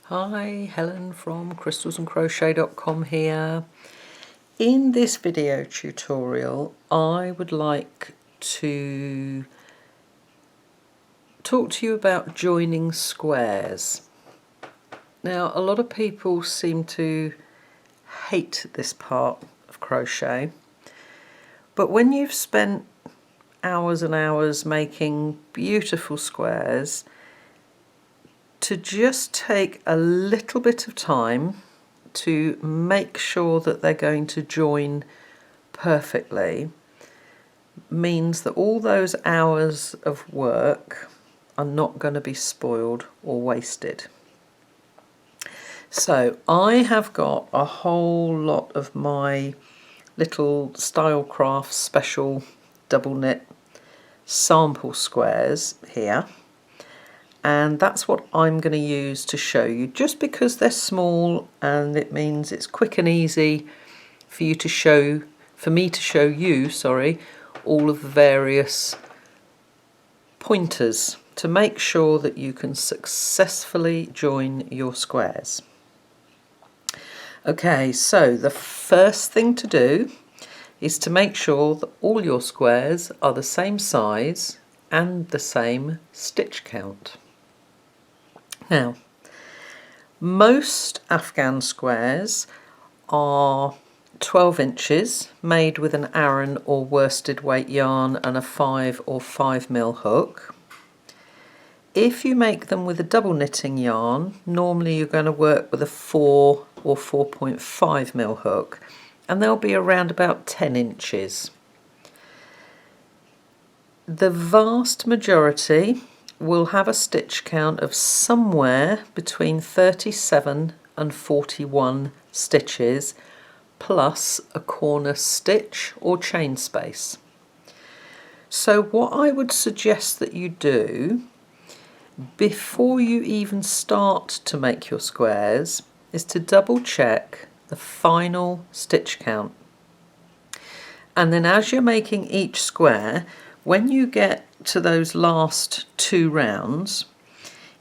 Hi, Helen from crystalsandcrochet.com here. In this video tutorial, I would like to talk to you about joining squares. Now, a lot of people seem to hate this part of crochet, but when you've spent hours and hours making beautiful squares, to just take a little bit of time to make sure that they're going to join perfectly means that all those hours of work are not going to be spoiled or wasted. So I have got a whole lot of my little Stylecraft special double knit sample squares here. And that's what I'm going to use to show you, just because they're small and it means it's quick and easy for me to show you, all of the various pointers to make sure that you can successfully join your squares. Okay, so the first thing to do is to make sure that all your squares are the same size and the same stitch count. Now, most Afghan squares are 12 inches made with an Aran or worsted weight yarn and a 5 or 5mm hook. If you make them with a double knitting yarn, normally you're going to work with a 4 or 4.5mm hook, and they'll be around about 10 inches. The vast majority will have a stitch count of somewhere between 37 and 41 stitches plus a corner stitch or chain space. So what I would suggest that you do before you even start to make your squares is to double check the final stitch count. And then as you're making each square, when you get to those last 2 rounds,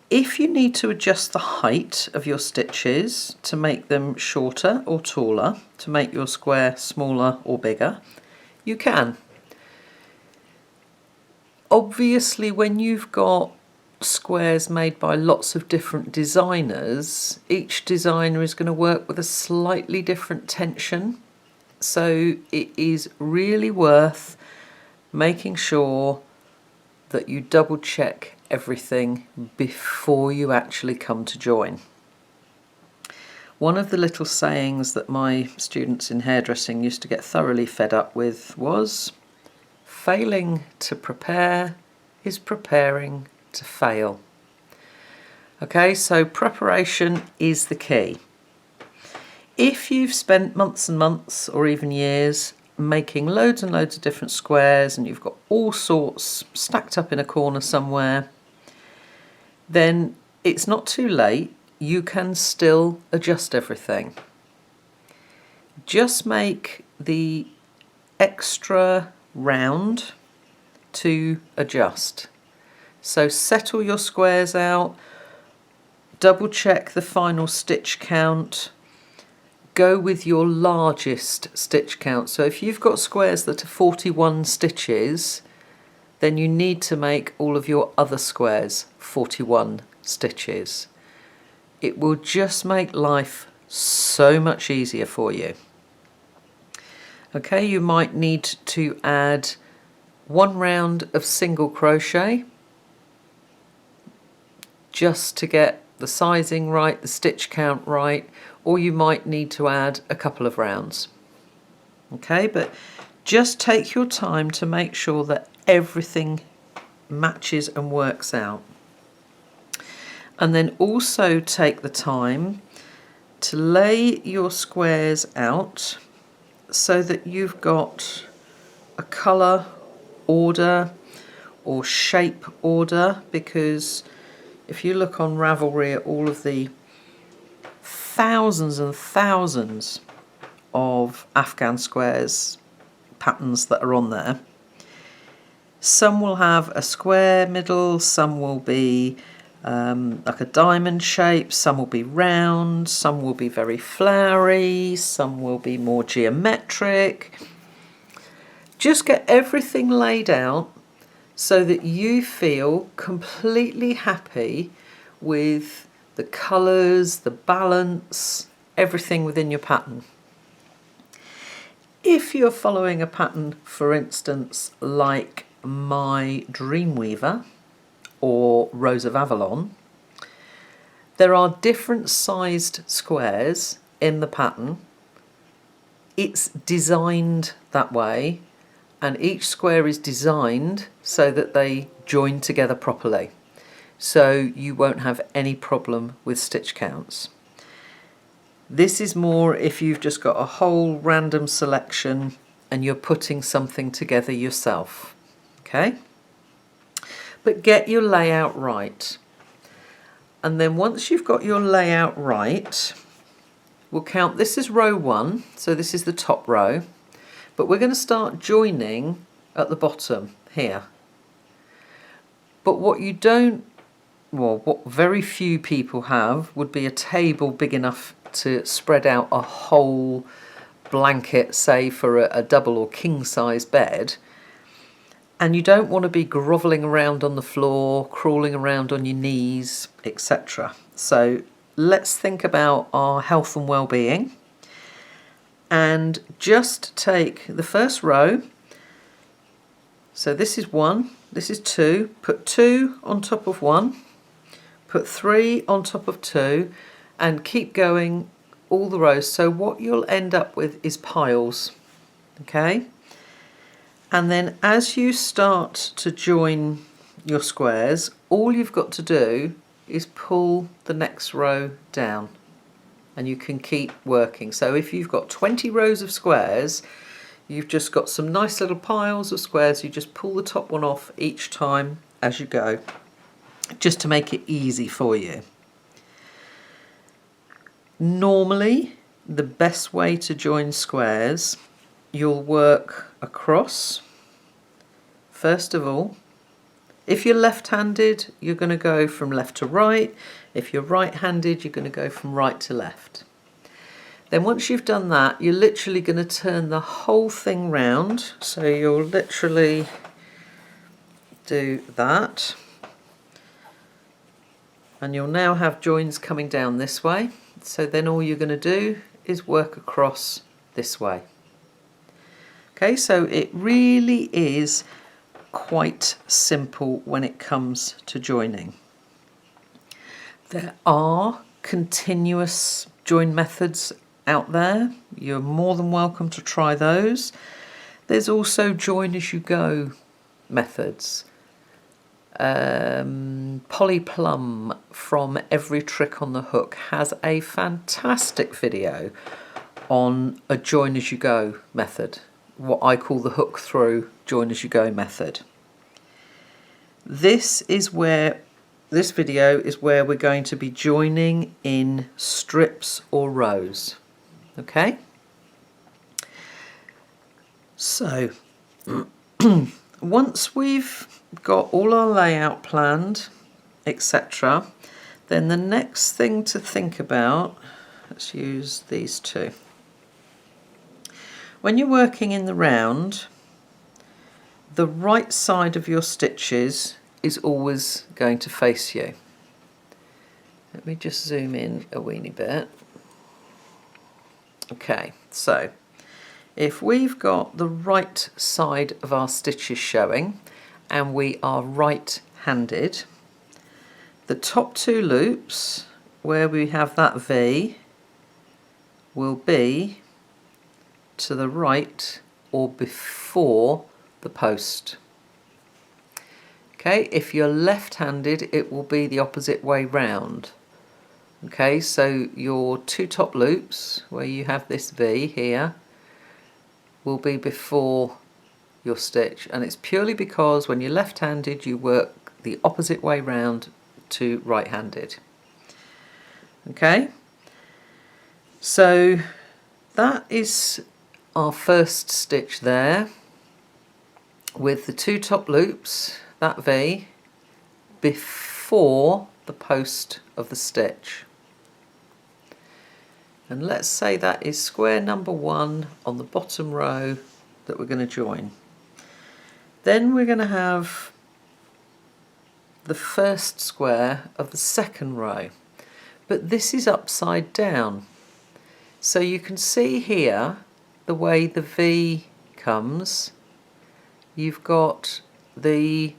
if you need to adjust the height of your stitches to make them shorter or taller, to make your square smaller or bigger, you can. Obviously, when you've got squares made by lots of different designers, each designer is going to work with a slightly different tension, so it is really worth making sure that you double check everything before you actually come to join. One of the little sayings that my students in hairdressing used to get thoroughly fed up with was, failing to prepare is preparing to fail. Okay, so preparation is the key. If you've spent months and months or even years making loads and loads of different squares and you've got all sorts stacked up in a corner somewhere, then it's not too late. You can still adjust everything. Just make the extra round to adjust. So settle your squares out, double check the final stitch count, go with your largest stitch count. So if you've got squares that are 41 stitches, then you need to make all of your other squares 41 stitches. It will just make life so much easier for you. Okay, you might need to add 1 round of single crochet just to get the sizing right, the stitch count right, or you might need to add a couple of rounds. Okay, but just take your time to make sure that everything matches and works out. And then also take the time to lay your squares out so that you've got a colour order or shape order, because if you look on Ravelry at all of the thousands and thousands of Afghan squares patterns that are on there, some will have a square middle, some will be like a diamond shape. Some will be round, some will be very flowery, some will be more geometric. Just get everything laid out so that you feel completely happy with the colours, the balance, everything within your pattern. If you're following a pattern, for instance, like my Dreamweaver or Rose of Avalon, there are different sized squares in the pattern. It's designed that way, and each square is designed so that they join together properly, so you won't have any problem with stitch counts. This is more if you've just got a whole random selection and you're putting something together yourself, okay? But get your layout right. And then once you've got your layout right, we'll count, this is row 1, so this is the top row, but we're going to start joining at the bottom here. But what you don't, well, what very few people have would be a table big enough to spread out a whole blanket, say for a double or king size bed, and you don't want to be grovelling around on the floor, crawling around on your knees, etc. So let's think about our health and well-being, and just take the first row. So this is 1, this is 2, put 2 on top of 1, put 3 on top of 2, and keep going all the rows. So what you'll end up with is piles, okay? And then as you start to join your squares, all you've got to do is pull the next row down, and you can keep working. So if you've got 20 rows of squares, you've just got some nice little piles of squares. You just pull the top one off each time as you go, just to make it easy for you. Normally, the best way to join squares, you'll work across first of all. If you're left-handed, you're going to go from left to right. If you're right-handed, you're going to go from right to left. Then once you've done that, you're literally going to turn the whole thing round. So you'll literally do that, and you'll now have joins coming down this way. So then all you're going to do is work across this way. Okay, so it really is quite simple when it comes to joining. There are continuous join methods out there. You're more than welcome to try those. There's also join as you go methods. Polly Plum from Every Trick on the Hook has a fantastic video on a join as you go method, what I call the hook through join as you go method. This video is where we're going to be joining in strips or rows, okay? So once we've got all our layout planned, etc., then the next thing to think about, let's use these two. When you're working in the round, the right side of your stitches is always going to face you. Let me just zoom in a weeny bit. Okay, so if we've got the right side of our stitches showing and we are right-handed, the top 2 loops where we have that V will be to the right or before the post. Okay, if you're left-handed, it will be the opposite way round. Okay, so your 2 top loops where you have this V here will be before your stitch, and it's purely because when you're left-handed you work the opposite way round to right-handed. Okay, so that is our first stitch there with the 2 top loops, that V, before the post of the stitch. And let's say that is square number 1 on the bottom row that we're going to join. Then we're going to have the first square of the second row, but this is upside down. So you can see here the way the V comes. You've got the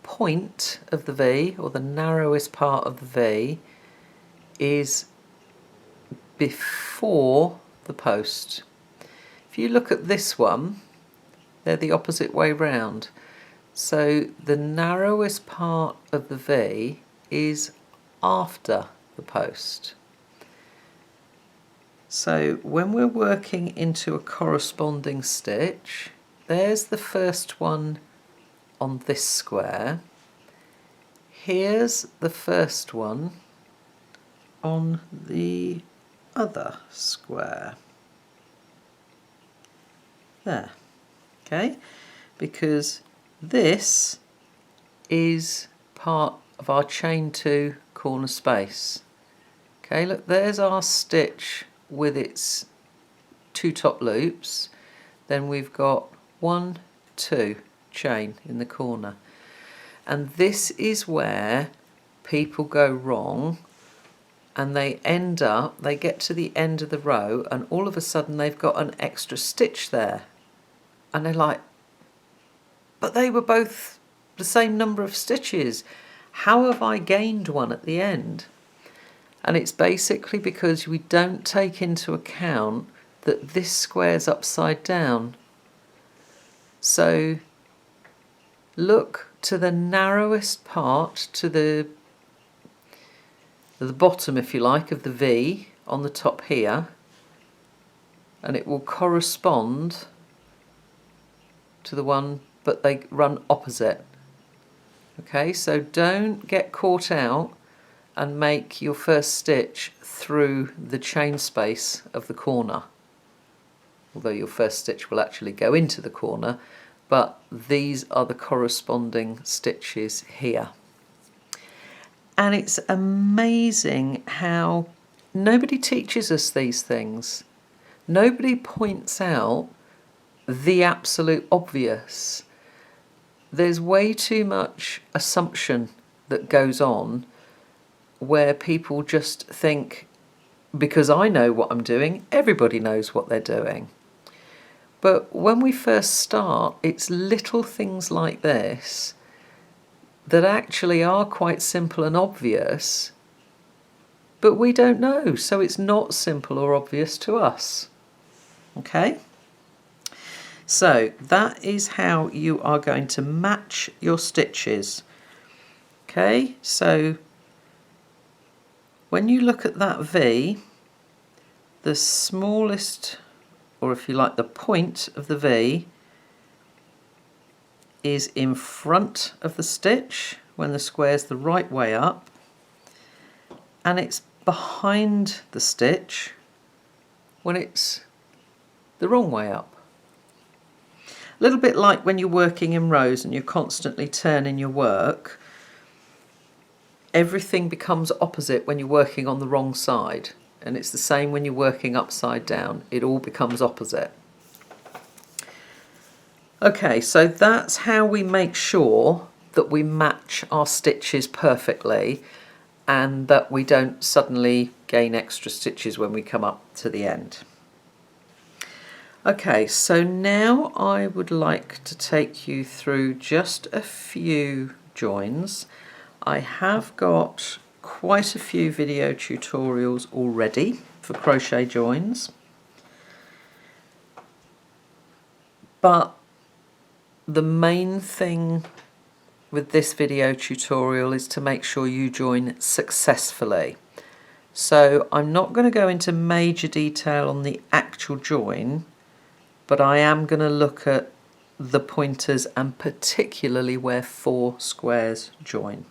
point of the V, or the narrowest part of the V, is before the post. If you look at this one, they're the opposite way round. So the narrowest part of the V is after the post. So when we're working into a corresponding stitch, there's the first one on this square. Here's the first one on the other square. There. Okay? Because this is part of our chain 2 corner space. Okay, look, there's our stitch with its 2 top loops. Then we've got 1, 2 chain in the corner. And this is where people go wrong, and they get to the end of the row, and all of a sudden they've got an extra stitch there. And they're like, but they were both the same number of stitches. How have I gained one at the end? And it's basically because we don't take into account that this square's upside down. So look to the narrowest part, to the bottom, if you like, of the V on the top here, and it will correspond to the one, but they run opposite. Okay, so don't get caught out and make your first stitch through the chain space of the corner, although your first stitch will actually go into the corner, but these are the corresponding stitches here. And it's amazing how nobody teaches us these things. Nobody points out the absolute obvious. There's way too much assumption that goes on, where people just think, because I know what I'm doing, everybody knows what they're doing. But when we first start, it's little things like this that actually are quite simple and obvious, but we don't know, so it's not simple or obvious to us. Okay? So that is how you are going to match your stitches. Okay, so when you look at that V, the smallest, or if you like, the point of the V is in front of the stitch when the square's the right way up, and it's behind the stitch when it's the wrong way up. A little bit like when you're working in rows and you're constantly turning your work, everything becomes opposite when you're working on the wrong side, and it's the same when you're working upside down. It all becomes opposite. Okay, so that's how we make sure that we match our stitches perfectly and that we don't suddenly gain extra stitches when we come up to the end. Okay, so now I would like to take you through just a few joins. I have got quite a few video tutorials already for crochet joins, but the main thing with this video tutorial is to make sure you join successfully. So I'm not going to go into major detail on the actual join, but I am going to look at the pointers and particularly where 4 squares join.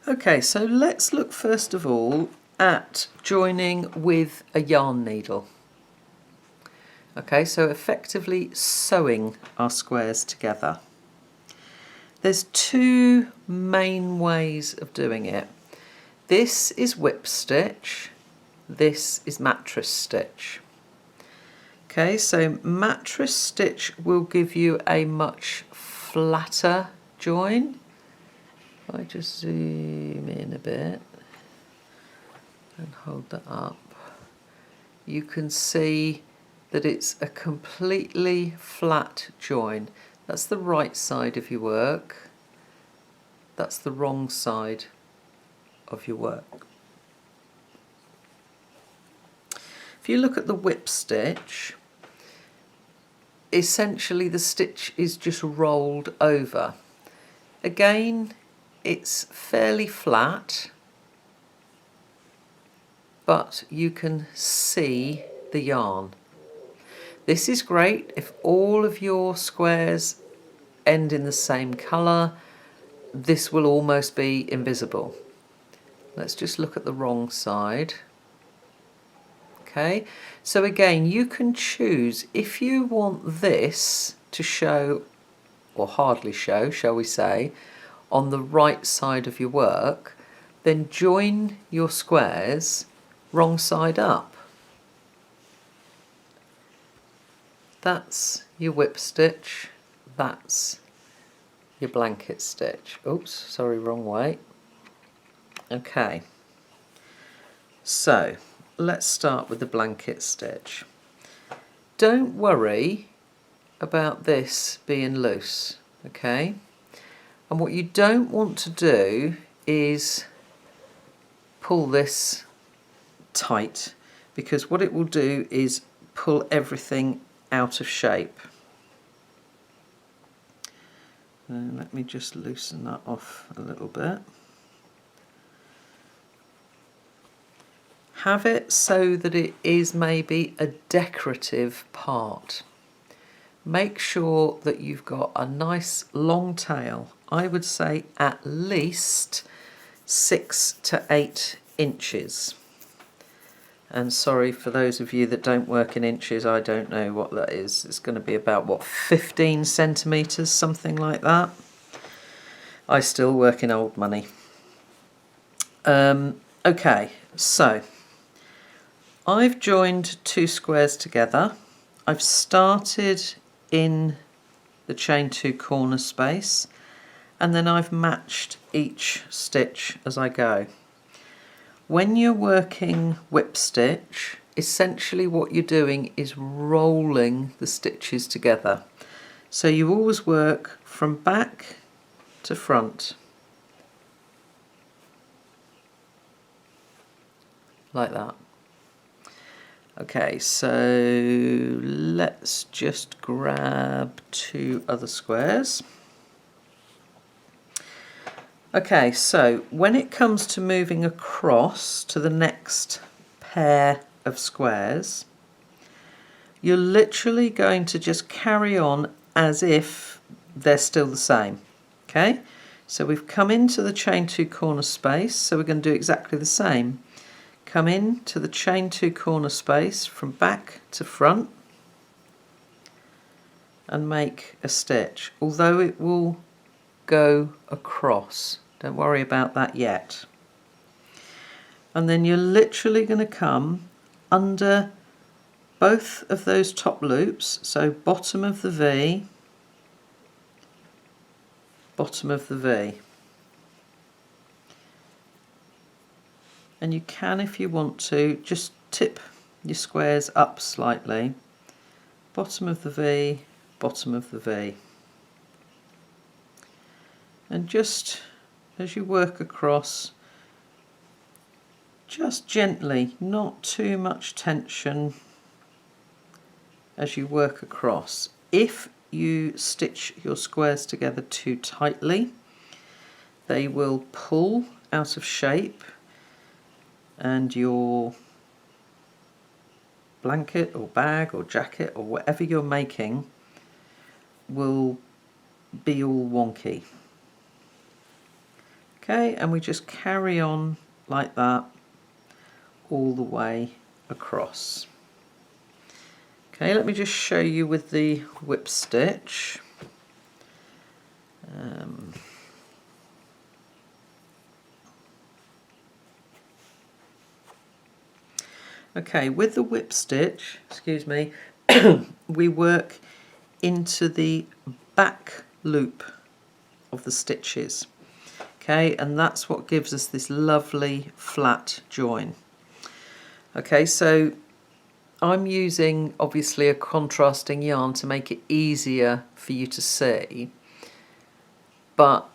Okay, so let's look first of all at joining with a yarn needle. Okay, so effectively sewing our squares together. There's two main ways of doing it. This is Whipstitch, this is Mattress Stitch. Okay, so Mattress Stitch will give you a much flatter join. If I just zoom in a bit and hold that up, you can see that it's a completely flat join. That's the right side of your work, that's the wrong side of your work. If you look at the Whipstitch, essentially the stitch is just rolled over. Again, it's fairly flat, but you can see the yarn. This is great if all of your squares end in the same colour. This will almost be invisible. Let's just look at the wrong side. Okay, so again, you can choose if you want this to show, or hardly show, shall we say, on the right side of your work, then join your squares wrong side up. That's your Whipstitch, that's your blanket stitch. Oops, sorry, wrong way. Okay, so let's start with the blanket stitch. Don't worry about this being loose, okay? And what you don't want to do is pull this tight, because what it will do is pull everything out of shape. Let me just loosen that off a little bit. Have it so that it is maybe a decorative part. Make sure that you've got a nice long tail. I would say at least 6 to 8 inches. And sorry for those of you that don't work in inches, I don't know what that is. It's going to be about, what, 15 centimetres, something like that. I still work in old money. Okay, so I've joined 2 squares together. I've started in the chain 2 corner space, and then I've matched each stitch as I go. When you're working Whipstitch, essentially what you're doing is rolling the stitches together. So you always work from back to front, like that. Okay, so let's just grab 2 other squares. Okay, so when it comes to moving across to the next pair of squares, you're literally going to just carry on as if they're still the same. Okay, so we've come into the chain 2 corner space, so we're going to do exactly the same. Come in to the chain 2 corner space from back to front and make a stitch, although it will go across. Don't worry about that yet. And then you're literally going to come under both of those top loops, so bottom of the V, bottom of the V. And you can, if you want to, just tip your squares up slightly. Bottom of the V, bottom of the V. And just as you work across, just gently, not too much tension as you work across. If you stitch your squares together too tightly, they will pull out of shape and your blanket or bag or jacket or whatever you're making will be all wonky. Okay, and we just carry on like that all the way across. Okay, let me just show you with the Whipstitch. Okay, with the whip stitch, excuse me, we work into the back loop of the stitches. Okay, and that's what gives us this lovely flat join. Okay, so I'm using obviously a contrasting yarn to make it easier for you to see, but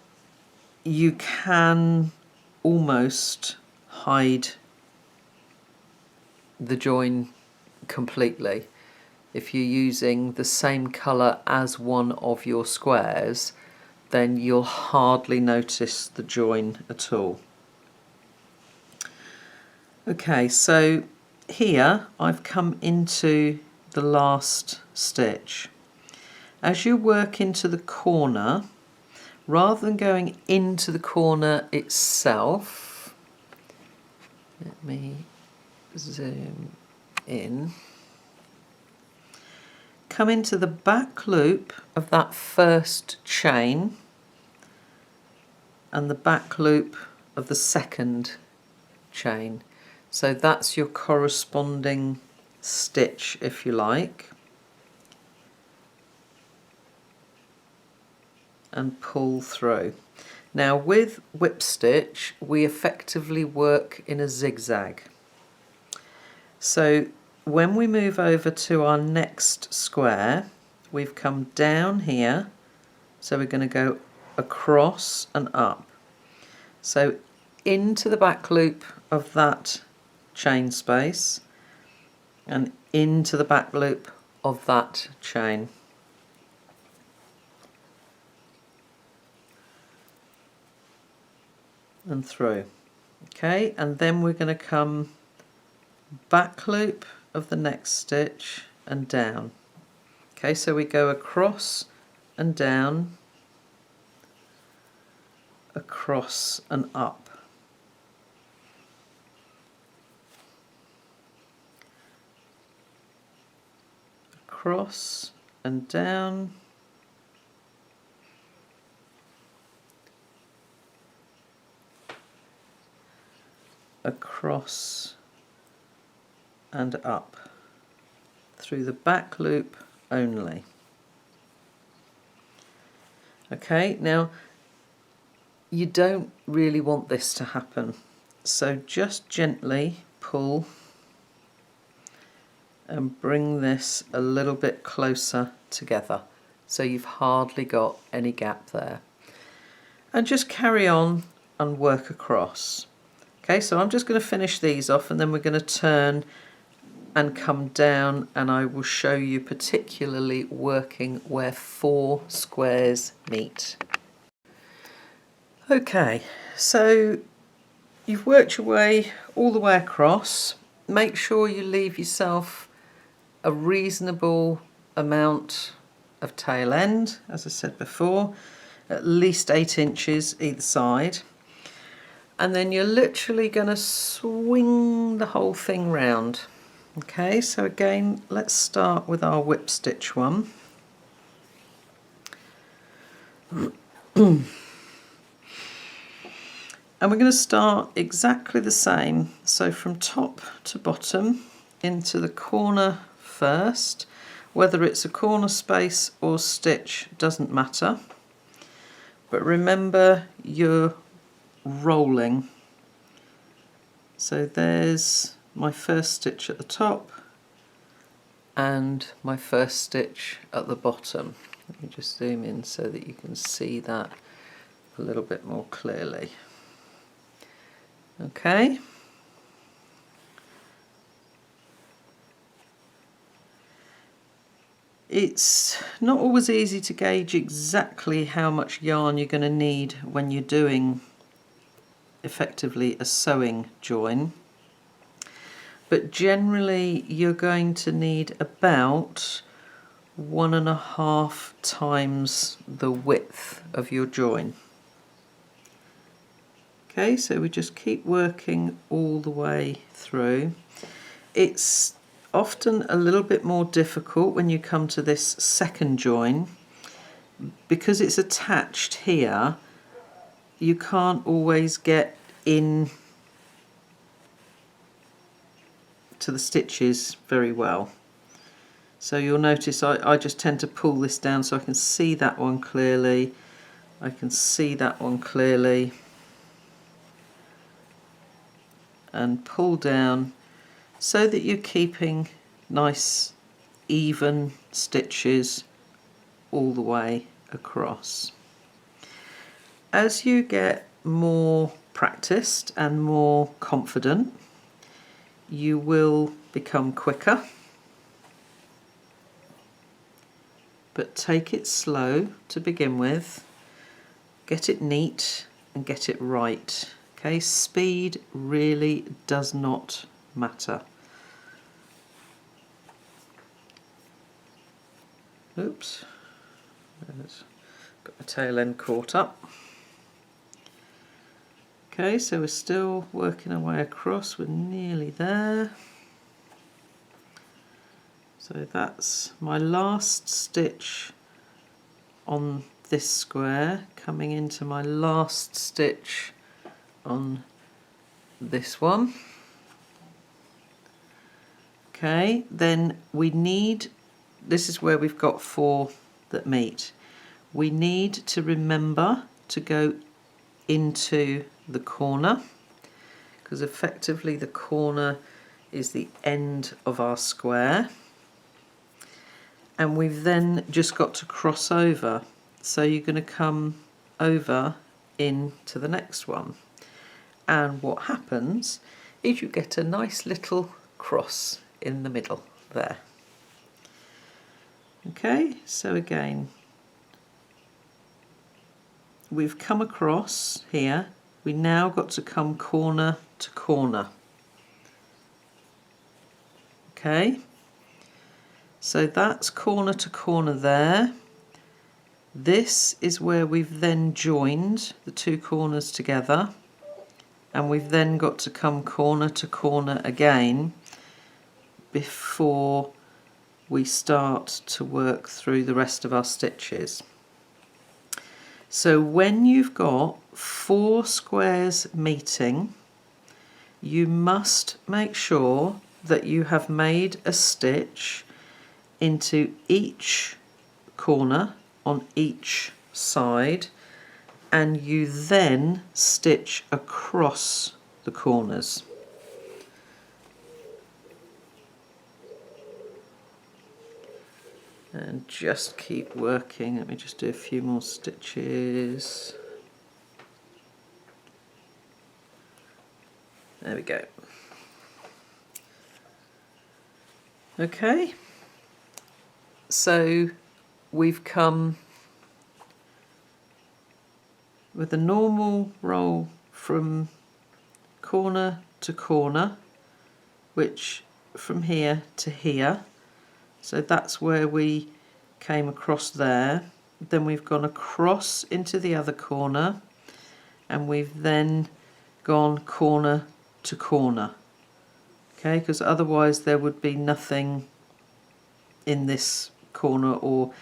you can almost hide the join completely. If you're using the same colour as one of your squares, then you'll hardly notice the join at all. Okay, so here I've come into the last stitch. As you work into the corner, rather than going into the corner itself, let me zoom in, come into the back loop of that first chain and the back loop of the second chain. So that's your corresponding stitch, if you like, and pull through. Now with Whipstitch we effectively work in a zigzag. So when we move over to our next square, we've come down here, so we're going to go across and up. So into the back loop of that chain space and into the back loop of that chain. And through. Okay, and then we're going to come back loop of the next stitch and down. Okay, so we go across and down, across and up. Across and down, across and up, through the back loop only. Okay, now you don't really want this to happen, so just gently pull and bring this a little bit closer together so you've hardly got any gap there, and just carry on and work across. Okay, so I'm just going to finish these off and then we're going to turn and come down, and I will show you particularly working where 4 squares meet. Okay, so you've worked your way all the way across. Make sure you leave yourself a reasonable amount of tail end, as I said before, at least 8 inches either side. And then you're literally going to swing the whole thing round. Okay, so again, let's start with our whip stitch one. And we're going to start exactly the same. So from top to bottom into the corner first. Whether it's a corner space or stitch doesn't matter. But remember, you're rolling. So there's my first stitch at the top and my first stitch at the bottom. Let me just zoom in so that you can see that a little bit more clearly. Okay. It's not always easy to gauge exactly how much yarn you're going to need when you're doing effectively a sewing join, but generally you're going to need about 1.5 times the width of your join. Okay, so we just keep working all the way through. It's often a little bit more difficult when you come to this second join, because it's attached here, you can't always get in to the stitches very well. So you'll notice I just tend to pull this down so I can see that one clearly. I can see that one clearly. And pull down so that you're keeping nice even stitches all the way across. As you get more practiced and more confident, you will become quicker, but take it slow to begin with. Get it neat and get it right. Okay, speed really does not matter. Oops, got my tail end caught up. Okay, so we're still working our way across, we're nearly there. So that's my last stitch on this square, coming into my last stitch on this one. Okay, then we need, this is where we've got 4 that meet. We need to remember to go into the corner, because effectively the corner is the end of our square, and we've then just got to cross over. So you're going to come over into the next one, and what happens is you get a nice little cross in the middle there. Okay, so again, we've come across here, we now got to come corner to corner. Okay, so that's corner to corner there. This is where we've then joined the 2 corners together, and we've then got to come corner to corner again before we start to work through the rest of our stitches. So when you've got 4 squares meeting, you must make sure that you have made a stitch into each corner on each side, and you then stitch across the corners. And just keep working. Let me just do a few more stitches. There we go. Okay, so we've come with a normal roll from corner to corner, which from here to here. So that's where we came across there. Then we've gone across into the other corner, and we've then gone corner to corner. Okay, because otherwise there would be nothing in this corner, or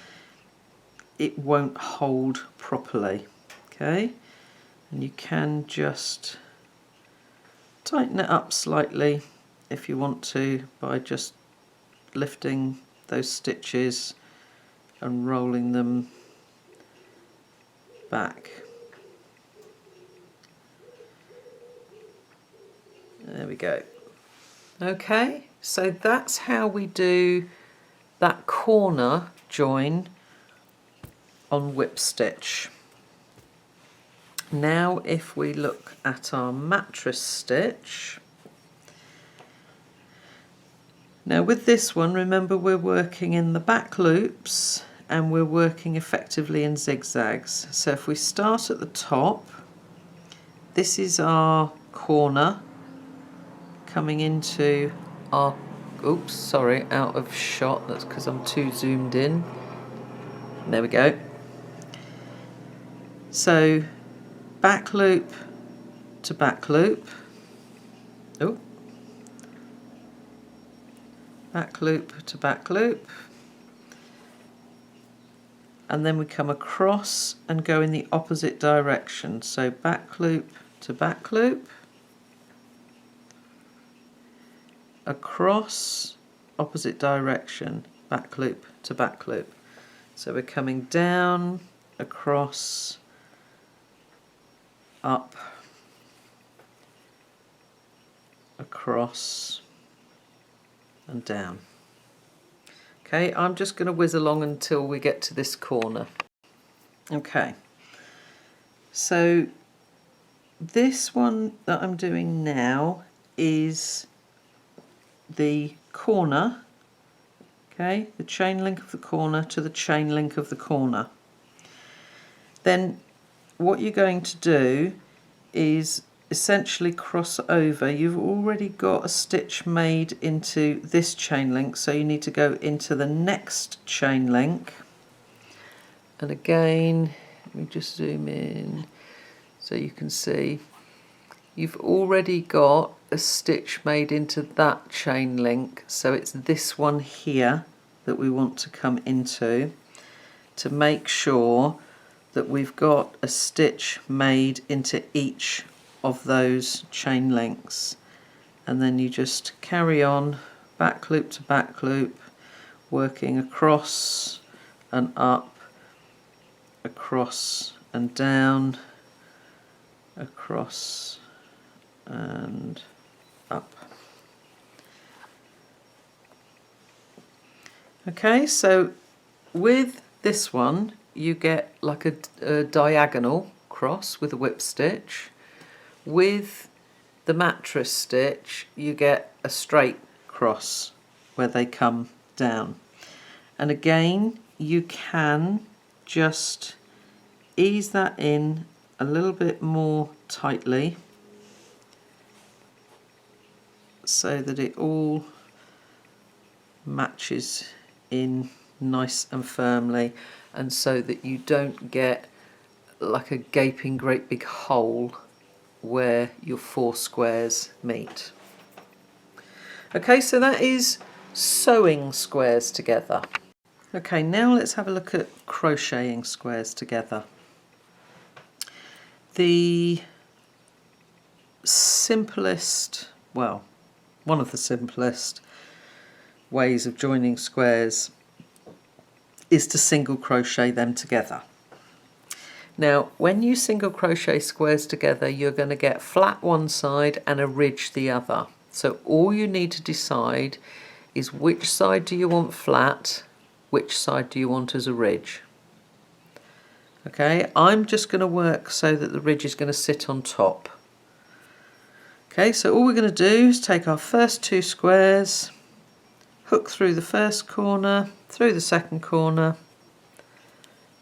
it won't hold properly. Okay, and you can just tighten it up slightly if you want to by just lifting those stitches and rolling them back. There we go. Okay, so that's how we do that corner join on Whipstitch. Now if we look at our mattress stitch, now with this one, remember we're working in the back loops and we're working effectively in zigzags. So if we start at the top, this is our corner coming into our, oops, sorry, out of shot, that's because I'm too zoomed in. There we go. So back loop to back loop. Oh. Back loop to back loop, and then we come across and go in the opposite direction. So back loop to back loop, across, opposite direction, back loop to back loop. So we're coming down, across, up, across and down. Okay, I'm just going to whiz along until we get to this corner. Okay, so this one that I'm doing now is the corner, okay, the chain link of the corner to the chain link of the corner. Then what you're going to do is essentially cross over. You've already got a stitch made into this chain link, so you need to go into the next chain link. And again, let me just zoom in so you can see you've already got a stitch made into that chain link, so it's this one here that we want to come into to make sure that we've got a stitch made into each of those chain links. And then you just carry on back loop to back loop, working across and up, across and down, across and up. Okay, so with this one you get like a diagonal cross with a whip stitch. With the mattress stitch you get a straight cross where they come down. And again, you can just ease that in a little bit more tightly so that it all matches in nice and firmly, and so that you don't get like a gaping great big hole where your 4 squares meet. Okay, so that is sewing squares together. Okay, now let's have a look at crocheting squares together. The simplest, well, one of the simplest ways of joining squares is to single crochet them together. Now, when you single crochet squares together, you're going to get flat one side and a ridge the other. So all you need to decide is which side do you want flat, which side do you want as a ridge. Okay, I'm just going to work so that the ridge is going to sit on top. Okay, so all we're going to do is take our first 2 squares, hook through the first corner, through the second corner,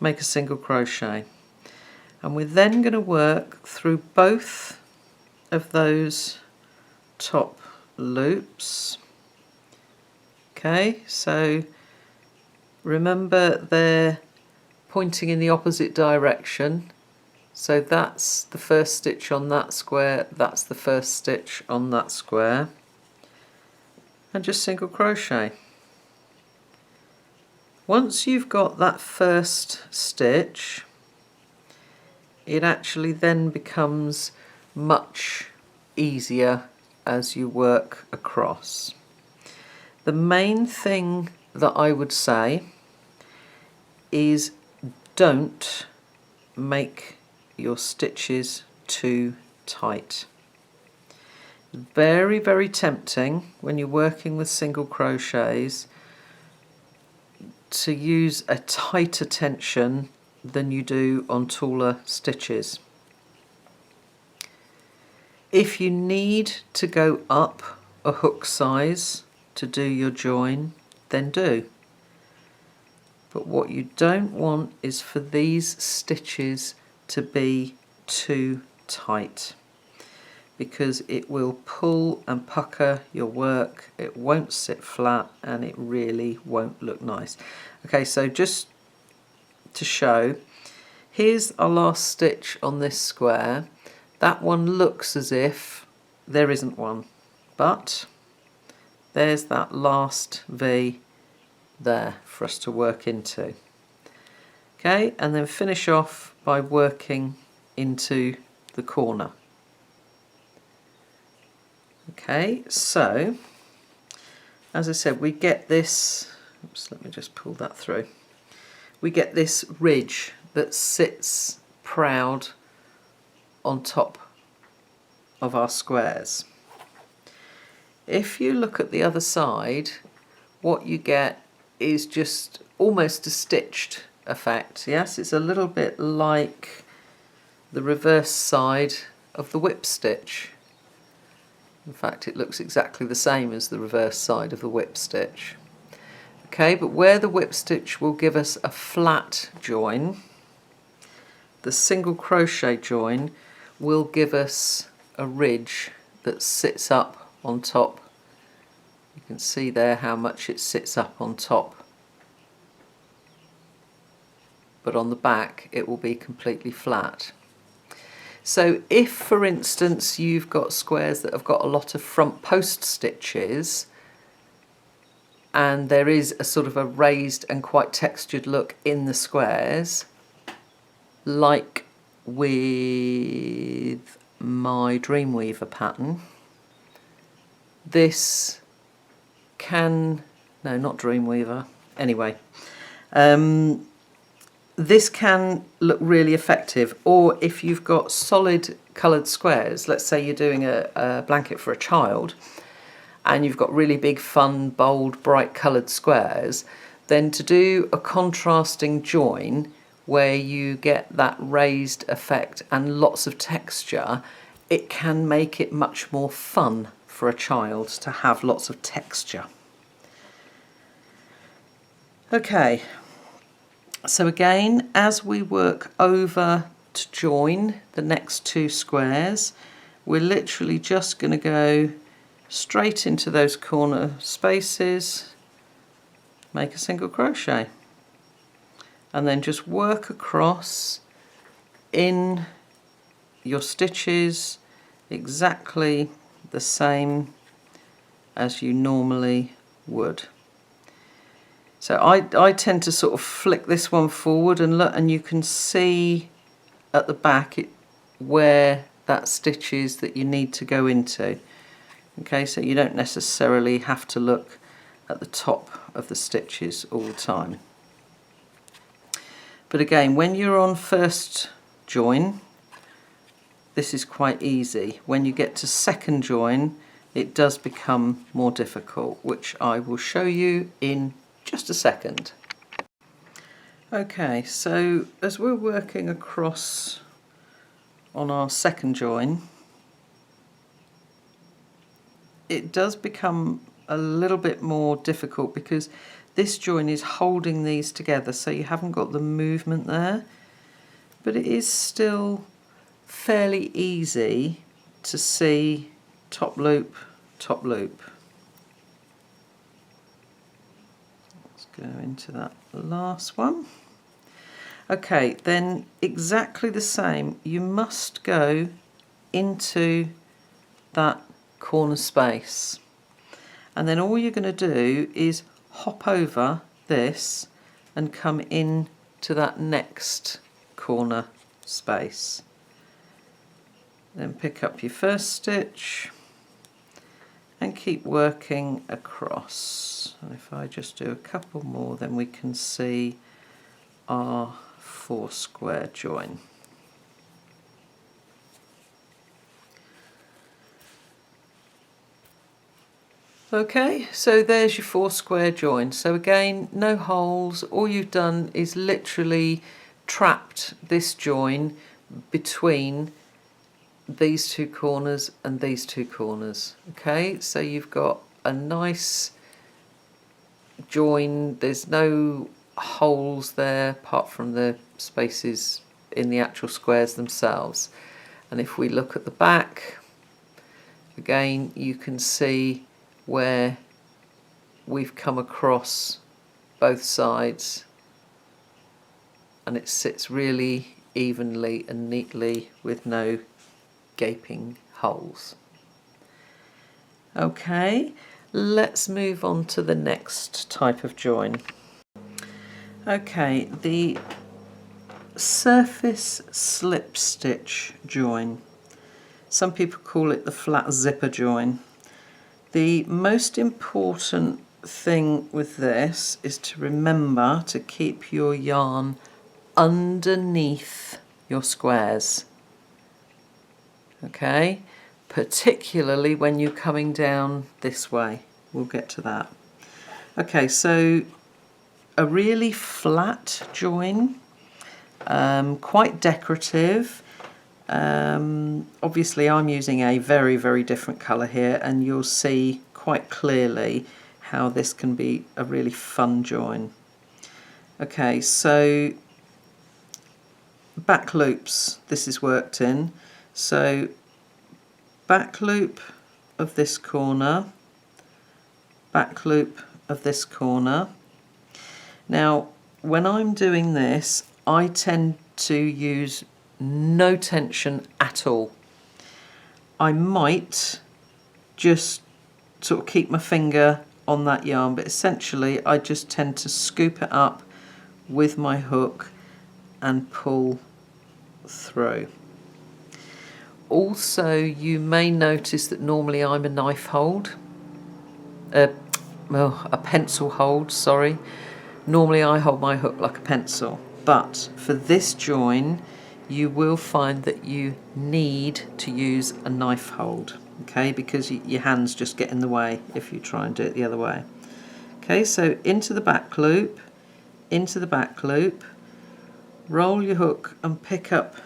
make a single crochet. And we're then going to work through both of those top loops. Okay, so remember they're pointing in the opposite direction. So that's the first stitch on that square, that's the first stitch on that square. And just single crochet. Once you've got that first stitch, it actually then becomes much easier as you work across. The main thing that I would say is don't make your stitches too tight. Very, very tempting when you're working with single crochets to use a tighter tension than you do on taller stitches. If you need to go up a hook size to do your join, then do. But what you don't want is for these stitches to be too tight, because it will pull and pucker your work, it won't sit flat, and it really won't look nice. Okay, so just to show, here's our last stitch on this square. That one looks as if there isn't one, but there's that last V there for us to work into. Okay, and then finish off by working into the corner. Okay, so as I said, we get this, oops, let me just pull that through. We get this ridge that sits proud on top of our squares. If you look at the other side, what you get is just almost a stitched effect. Yes, it's a little bit like the reverse side of the Whipstitch. In fact, it looks exactly the same as the reverse side of the Whipstitch. Okay, but where the Whipstitch will give us a flat join, the single crochet join will give us a ridge that sits up on top. You can see there how much it sits up on top. But on the back it will be completely flat. So if, for instance, you've got squares that have got a lot of front post stitches and there is a sort of a raised and quite textured look in the squares, like with my Dreamweaver pattern, this can, no, not Dreamweaver, anyway, this can look really effective. Or if you've got solid coloured squares, let's say you're doing a blanket for a child and you've got really big, fun, bold, bright coloured squares, then to do a contrasting join where you get that raised effect and lots of texture, it can make it much more fun for a child to have lots of texture. Okay. So again, as we work over to join the next two squares, we're literally just going to go straight into those corner spaces, make a single crochet, and then just work across in your stitches exactly the same as you normally would. So I tend to sort of flick this one forward and look, and you can see at the back where that stitch is that you need to go into. Okay, so you don't necessarily have to look at the top of the stitches all the time. But again, when you're on first join, this is quite easy. When you get to second join, it does become more difficult, which I will show you in just a second. Okay, so as we're working across on our second join, it does become a little bit more difficult because this join is holding these together, so you haven't got the movement there, but it is still fairly easy to see top loop, top loop. Go into that last one. Okay, then exactly the same, you must go into that corner space, and then all you're going to do is hop over this and come in to that next corner space. Then pick up your first stitch and keep working across. And if I just do a couple more, then we can see our 4 square join. Okay, so there's your 4 square join. So again, no holes. All you've done is literally trapped this join between these 2 corners and these 2 corners. Okay, so you've got a nice join. There's no holes there apart from the spaces in the actual squares themselves. And if we look at the back, again you can see where we've come across both sides, and it sits really evenly and neatly with no gaping holes. Okay, let's move on to the next type of join. Okay, the surface slip stitch join. Some people call it the flat zipper join. The most important thing with this is to remember to keep your yarn underneath your squares, okay, particularly when you're coming down this way. We'll get to that. Okay, so a really flat join, quite decorative. Obviously I'm using a very, very different colour here, and you'll see quite clearly how this can be a really fun join. Okay, so back loops, this is worked in. So back loop of this corner, back loop of this corner. Now when I'm doing this, I tend to use no tension at all. I might just sort of keep my finger on that yarn, but essentially I just tend to scoop it up with my hook and pull through. Also, you may notice that normally I'm a knife hold, a pencil hold, sorry. Normally I hold my hook like a pencil, but for this join you will find that you need to use a knife hold, okay, because your hands just get in the way if you try and do it the other way. Okay, so into the back loop, into the back loop, roll your hook and pick up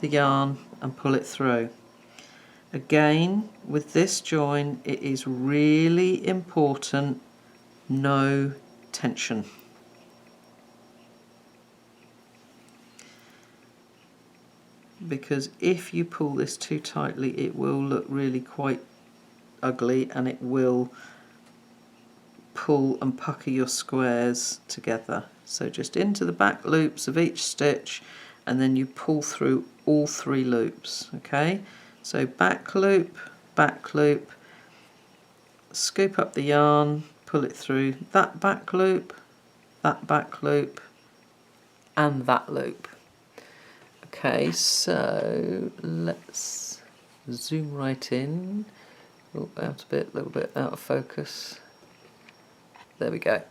the yarn and pull it through. Again, with this join, it is really important, no tension. Because if you pull this too tightly, it will look really quite ugly, and it will pull and pucker your squares together. So just into the back loops of each stitch, and then you pull through all 3 loops. Okay, so back loop, scoop up the yarn, pull it through that back loop, and that loop. Okay, so let's zoom right in. Oh, out a bit, a little bit out of focus. There we go.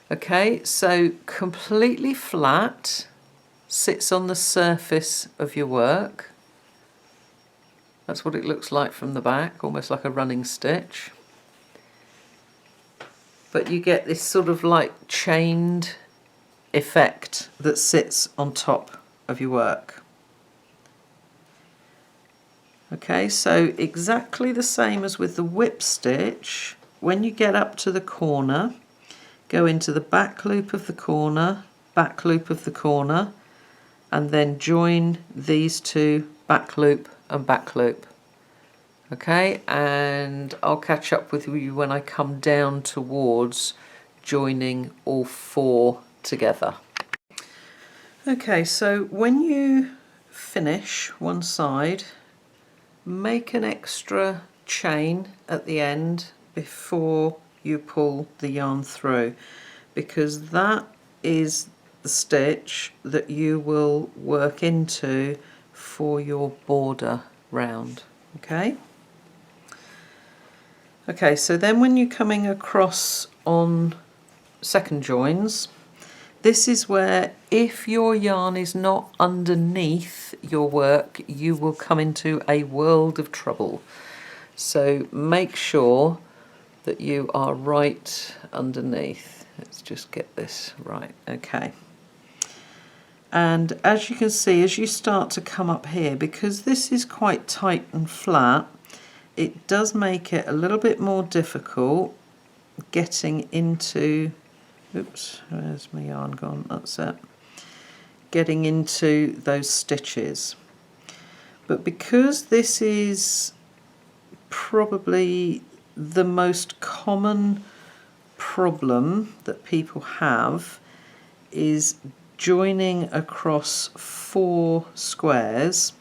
Okay, so completely flat, sits on the surface of your work. That's what it looks like from the back, almost like a running stitch. But you get this sort of like chained effect that sits on top of your work. Okay, so exactly the same as with the Whipstitch. When you get up to the corner, go into the back loop of the corner, back loop of the corner, and then join these 2, back loop and back loop. Okay, and I'll catch up with you when I come down towards joining all 4 together. Okay, so when you finish one side, make an extra chain at the end before you pull the yarn through, because that is the stitch that you will work into for your border round. Okay? Okay, so then when you're coming across on second joins, this is where if your yarn is not underneath your work, you will come into a world of trouble. So make sure that you are right underneath. Let's just get this right. Okay. And as you can see, as you start to come up here, because this is quite tight and flat, it does make it a little bit more difficult getting into, oops, where's my yarn gone? That's it. Getting into those stitches. But because this is probably the most common problem that people have, is joining across 4 squares.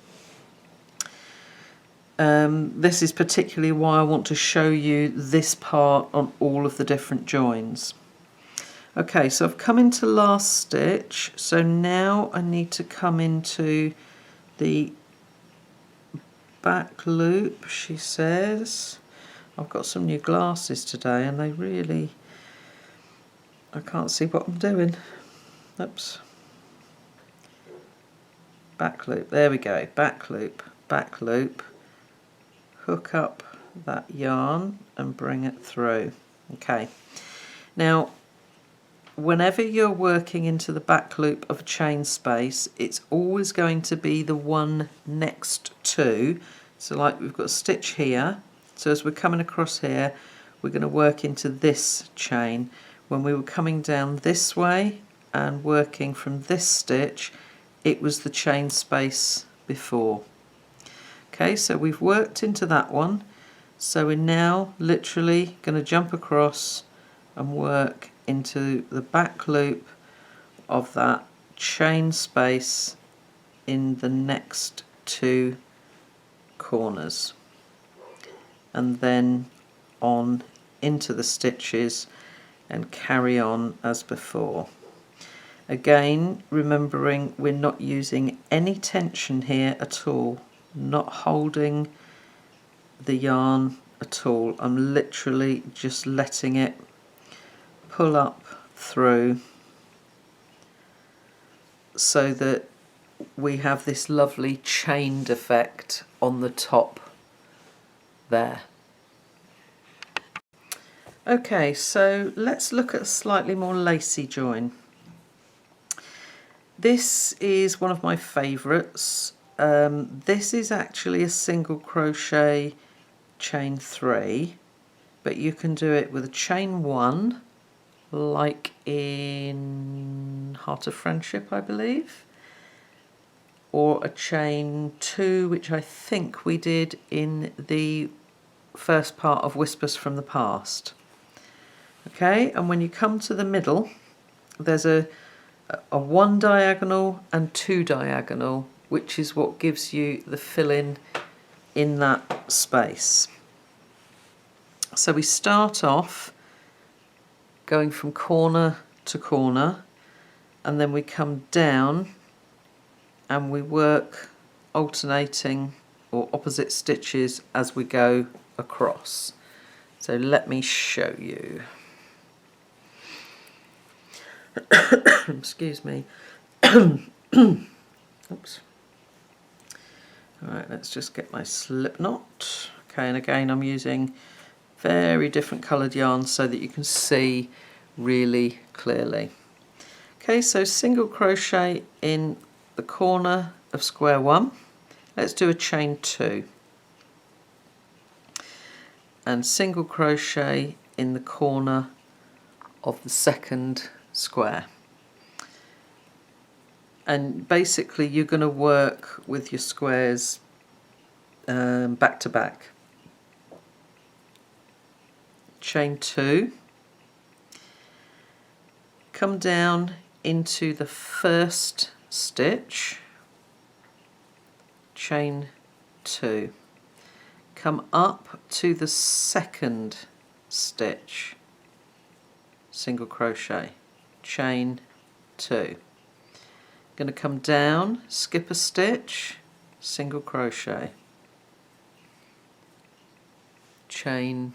This is particularly why I want to show you this part on all of the different joins. Okay, so I've come into last stitch, so now I need to come into the back loop, she says. I've got some new glasses today and they really, I can't see what I'm doing. Oops. Back loop, there we go, back loop, hook up that yarn and bring it through. Okay, now whenever you're working into the back loop of a chain space, it's always going to be the one next to, so like we've got a stitch here, so as we're coming across here we're going to work into this chain. When we were coming down this way and working from this stitch, it was the chain space before. Okay, so we've worked into that one, so we're now literally going to jump across and work into the back loop of that chain space in the next two corners, and then on into the stitches and carry on as before. Again, remembering we're not using any tension here at all, not holding the yarn at all. I'm literally just letting it pull up through so that we have this lovely chained effect on the top there. Okay, so let's look at a slightly more lacy join. This is one of my favourites. This is actually a single crochet chain 3, but you can do it with a chain 1, like in Heart of Friendship, I believe, or a chain 2, which I think we did in the first part of Whispers from the Past. Okay, and when you come to the middle, there's a 1 diagonal and 2 diagonal, which is what gives you the fill-in in that space. So we start off going from corner to corner, and then we come down and we work alternating or opposite stitches as we go across. So let me show you. Excuse me. Oops. Alright, let's just get my slip knot. Okay, and again I'm using very different coloured yarns so that you can see really clearly. Okay, so single crochet in the corner of square 1. Let's do a chain 2. And single crochet in the corner of the second square. And basically you're going to work with your squares back to back. Chain 2, come down into the first stitch, chain 2, come up to the second stitch, single crochet, chain 2. Going to come down, skip a stitch, single crochet, chain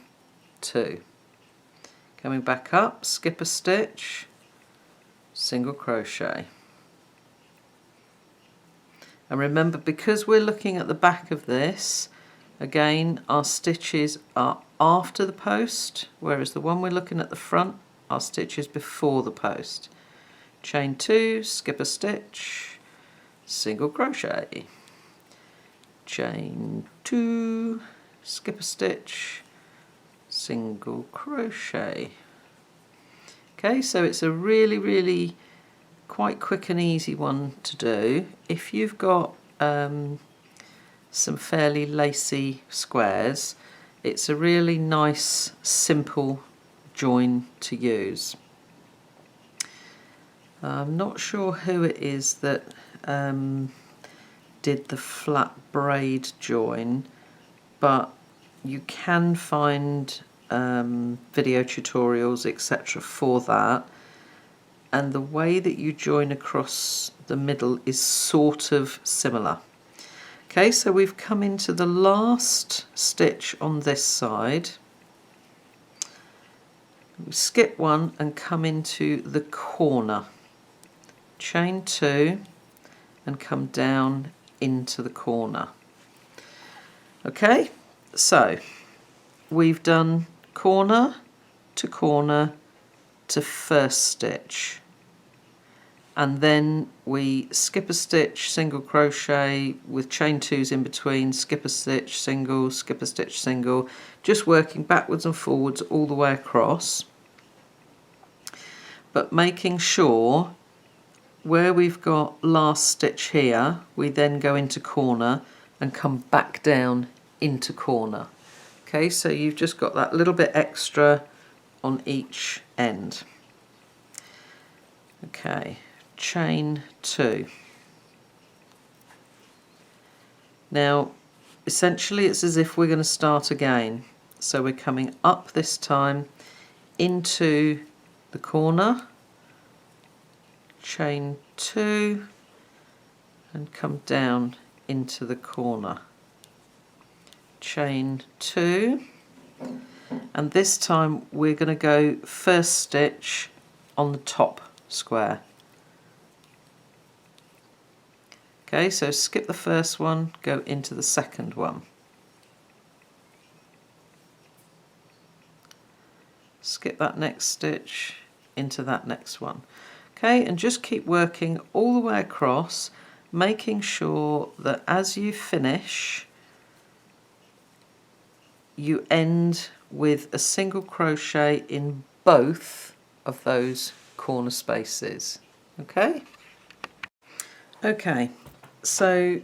2. Coming back up, skip a stitch, single crochet. And remember, because we're looking at the back of this, again our stitches are after the post, whereas the one we're looking at the front, our stitches before the post. Chain 2, skip a stitch, single crochet, chain 2, skip a stitch, single crochet. Okay, so it's a really quite quick and easy one to do. If you've got some fairly lacy squares, it's a really nice simple join to use. I'm not sure who it is that did the flat braid join, but you can find video tutorials etc. for that. and the way that you join across the middle is sort of similar. Okay, so we've come into the last stitch on this side. We skip one and come into the corner, chain 2 and come down into the corner. Okay, so we've done corner to first stitch, and then we skip a stitch, single crochet with chain 2s in between, skip a stitch, single, skip a stitch, single, just working backwards and forwards all the way across, but making sure where we've got last stitch here, we then go into corner and come back down into corner. Okay, so you've just got that little bit extra on each end. Okay, chain 2. Now essentially it's as if we're going to start again, so we're coming up this time into the corner, chain 2 and come down into the corner, chain 2, and this time we're going to go first stitch on the top square. Okay, so skip the first one, go into the second one, skip that next stitch into that next one. Okay, and just keep working all the way across, making sure that as you finish you end with a single crochet in both of those corner spaces. Okay, so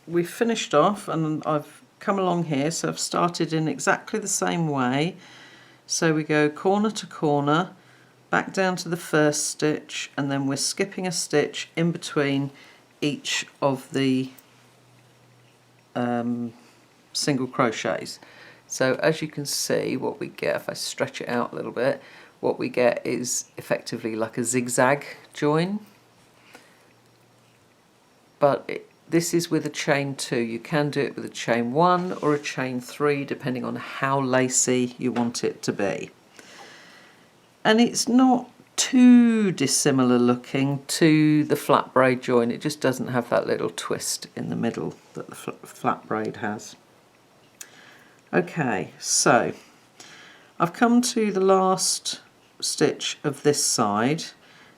we've finished off and I've come along here, so I've started in exactly the same way. So we go corner to corner, back down to the first stitch, and then we're skipping a stitch in between each of the single crochets. So as you can see, what we get, if I stretch it out a little bit, what we get is effectively like a zigzag join, but this is with a chain 2. You can do it with a chain 1 or a chain 3 depending on how lacy you want it to be. And it's not too dissimilar looking to the flat braid join, it just doesn't have that little twist in the middle that the flat braid has. Okay, so I've come to the last stitch of this side.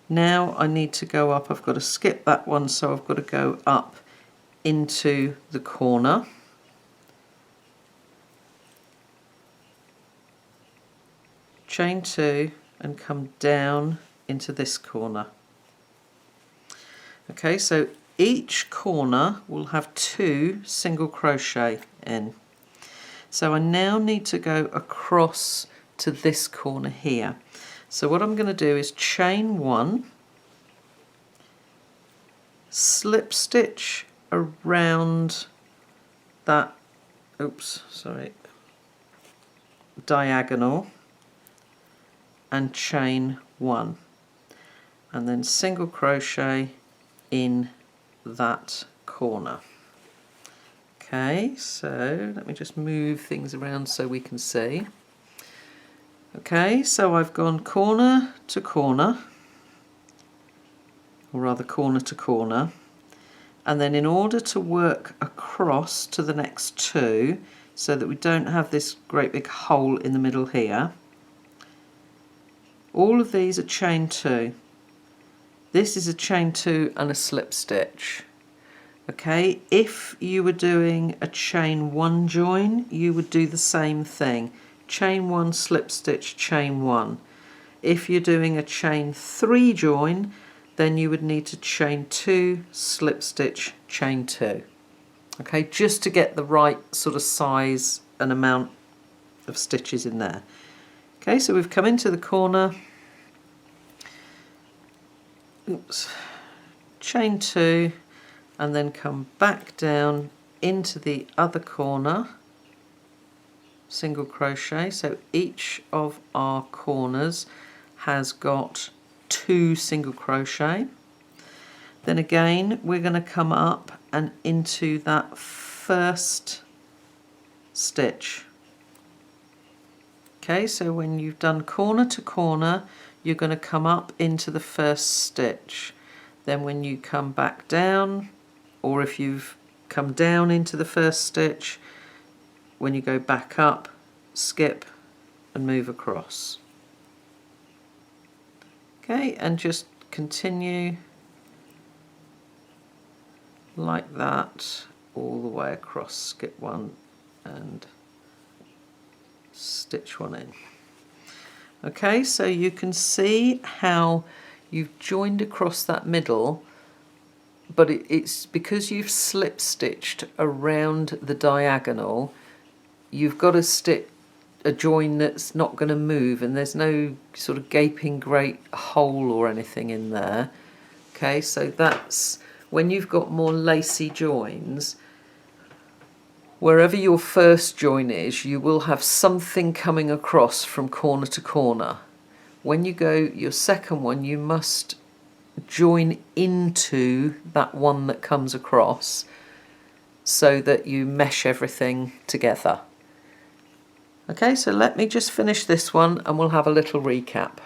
Now I need to go up, I've got to skip that one, so I've got to go up into the corner. Chain 2 and come down into this corner. Okay, so each corner will have 2 single crochet in. So I now need to go across to this corner here. So what I'm going to do is chain 1, slip stitch around that, diagonal, and chain 1, and then single crochet in that corner. Okay, so let me just move things around so we can see. Okay, so I've gone corner to corner, or rather corner to corner, and then in order to work across to the next 2 so that we don't have this great big hole in the middle here, all of these are chain 2. This is a chain 2 and a slip stitch. Okay, if you were doing a chain 1 join, you would do the same thing. Chain 1, slip stitch, chain 1. If you're doing a chain 3 join, then you would need to chain 2, slip stitch, chain 2. Okay, just to get the right sort of size and amount of stitches in there. Okay, so we've come into the corner, chain 2, and then come back down into the other corner, single crochet. So each of our corners has got 2 single crochet. Then again we're going to come up and into that first stitch. Okay, so when you've done corner to corner, you're going to come up into the first stitch. Then when you come back down, or if you've come down into the first stitch, when you go back up, skip and move across. Okay, and just continue like that all the way across. Skip one and stitch one in. Okay, so you can see how you've joined across that middle, but it's because you've slip stitched around the diagonal, you've got to stick a join that's not going to move, and there's no sort of gaping great hole or anything in there. Okay, so that's when you've got more lacy joins. Wherever your first join is, you will have something coming across from corner to corner. When you go your second one, you must join into that one that comes across so that you mesh everything together. Okay, so let me just finish this one and we'll have a little recap.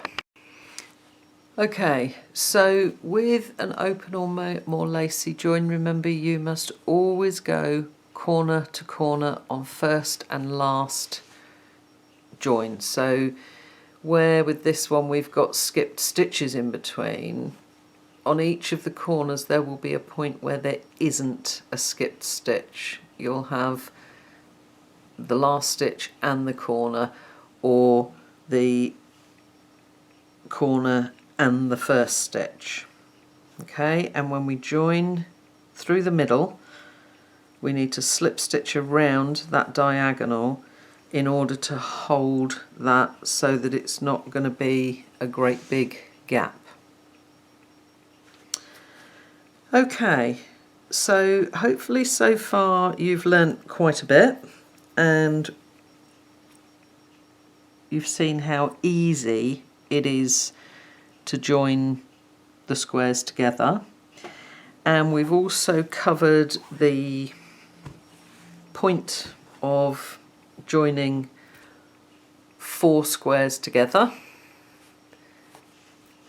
Okay, so with an open or more lacy join, remember you must always go corner to corner on first and last join. So where with this one we've got skipped stitches in between, on each of the corners there will be a point where there isn't a skipped stitch. You'll have the last stitch and the corner, or the corner and the first stitch. Okay, and when we join through the middle, we need to slip stitch around that diagonal in order to hold that so that it's not going to be a great big gap. Okay, so hopefully so far you've learnt quite a bit and you've seen how easy it is to join the squares together, and we've also covered the point of joining 4 squares together,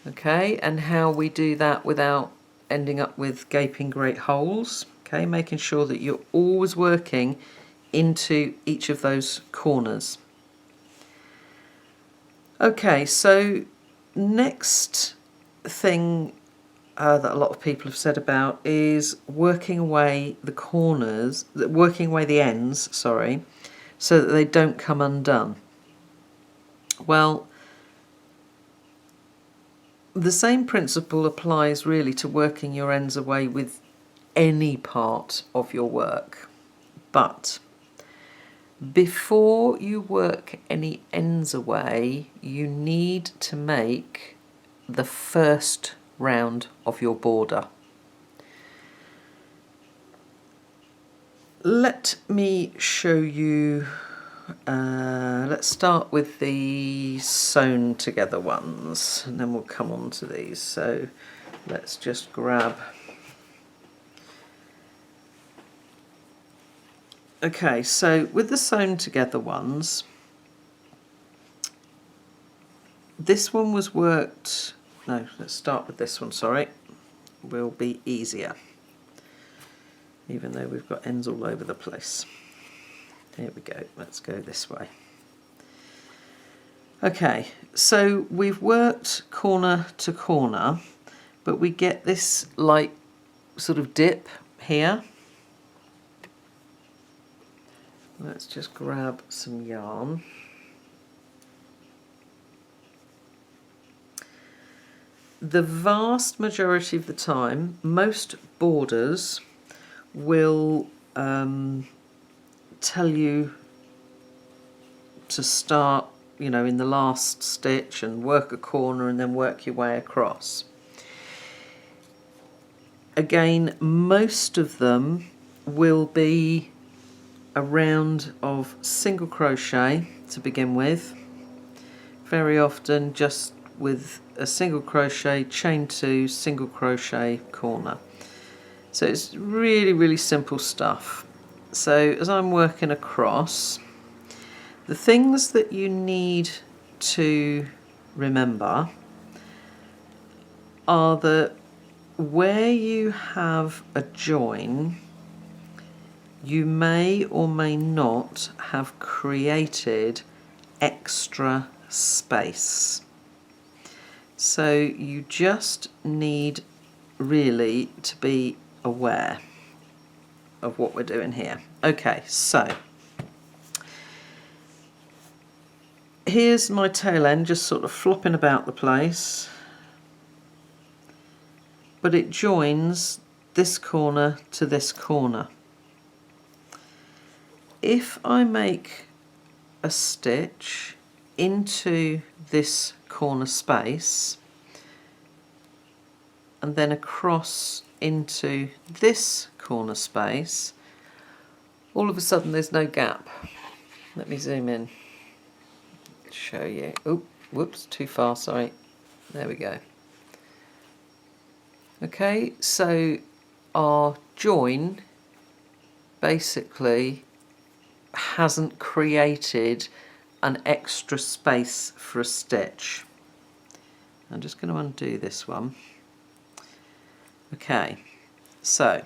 okay, and how we do that without ending up with gaping great holes. Okay, making sure that you're always working into each of those corners. Okay, so next thing that a lot of people have said about is working away the corners, working away the ends, sorry, so that they don't come undone. Well, the same principle applies really to working your ends away with any part of your work, but before you work any ends away, you need to make the first round of your border. Let me show you, let's start with the sewn together ones and then we'll come on to these. So let's just grab, okay, so with the sewn together ones, this one was worked, no, let's start with this one, sorry, will be easier, even though we've got ends all over the place. Here we go, let's go this way. Okay, so we've worked corner to corner, but we get this like sort of dip here. Let's just grab some yarn. The vast majority of the time, most borders will tell you to start, you know, in the last stitch and work a corner and then work your way across. Again, most of them will be a round of single crochet to begin with, very often just with a single crochet, chain 2, single crochet, corner. So it's really, really simple stuff. So as I'm working across, the things that you need to remember are that where you have a join, you may or may not have created extra space. So you just need really to be aware of what we're doing here. Okay, so here's my tail end just sort of flopping about the place, but it joins this corner to this corner. If I make a stitch into this corner space and then across into this corner space, all of a sudden there's no gap. Let me zoom in, show you. Oh, whoops, too far, sorry. There we go. Okay, so our join basically hasn't created an extra space for a stitch. I'm just going to undo this one. Okay, so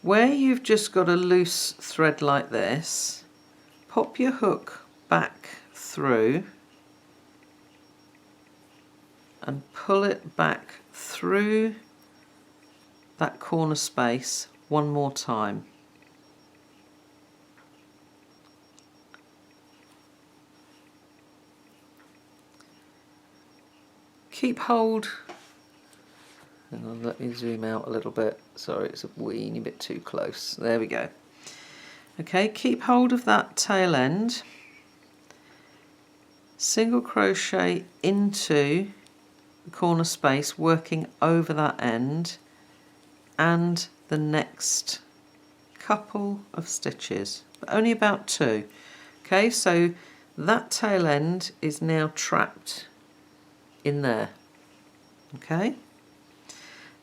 where you've just got a loose thread like this, pop your hook back through and pull it back through that corner space one more time. Keep hold. Hang on, let me zoom out a little bit. Sorry, it's a weeny bit too close. There we go. Okay, keep hold of that tail end. Single crochet into the corner space, working over that end and the next couple of stitches, but only about 2. Okay, so that tail end is now trapped in there. Okay,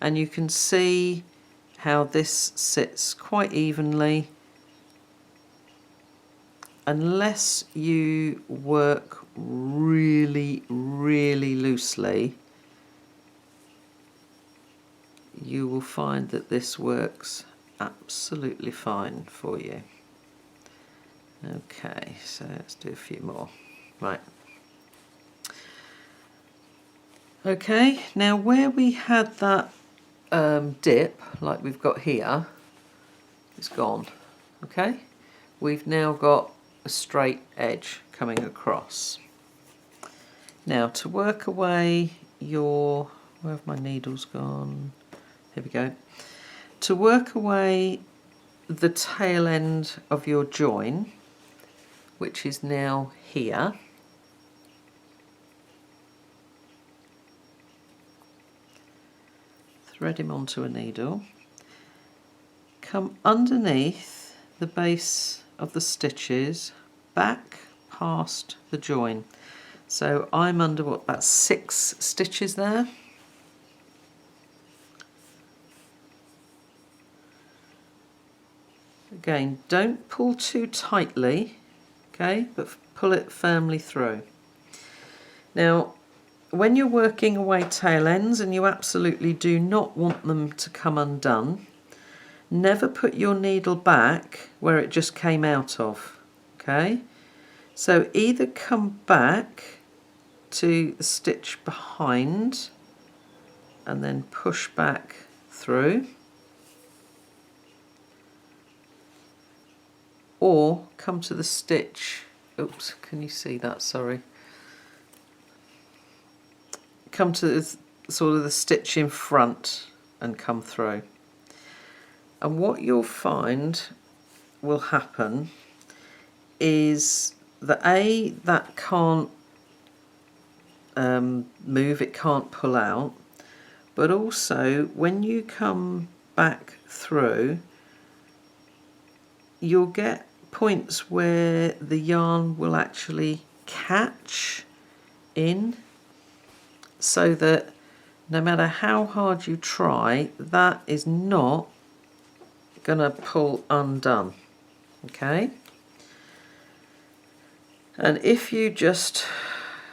and you can see how this sits quite evenly. Unless you work really, really loosely, you will find that this works absolutely fine for you. Okay, so let's do a few more. Right. Okay, now where we had that dip, like we've got here, it's gone. Okay, we've now got a straight edge coming across. Now to work away your, where have my needles gone? Here we go. To work away the tail end of your join, which is now here, thread him onto a needle, come underneath the base of the stitches, back past the join. So I'm under what, about 6 stitches there. Again, don't pull too tightly, okay, but pull it firmly through. Now, when you're working away tail ends and you absolutely do not want them to come undone, never put your needle back where it just came out of, okay? So either come back to the stitch behind and then push back through, or come to the stitch, oops, can you see that, sorry, come to the, sort of the stitch in front and come through. And what you'll find will happen is that that can't move, it can't pull out, but also when you come back through, you'll get points where the yarn will actually catch in so that no matter how hard you try, that is not going to pull undone. Okay? And if you just,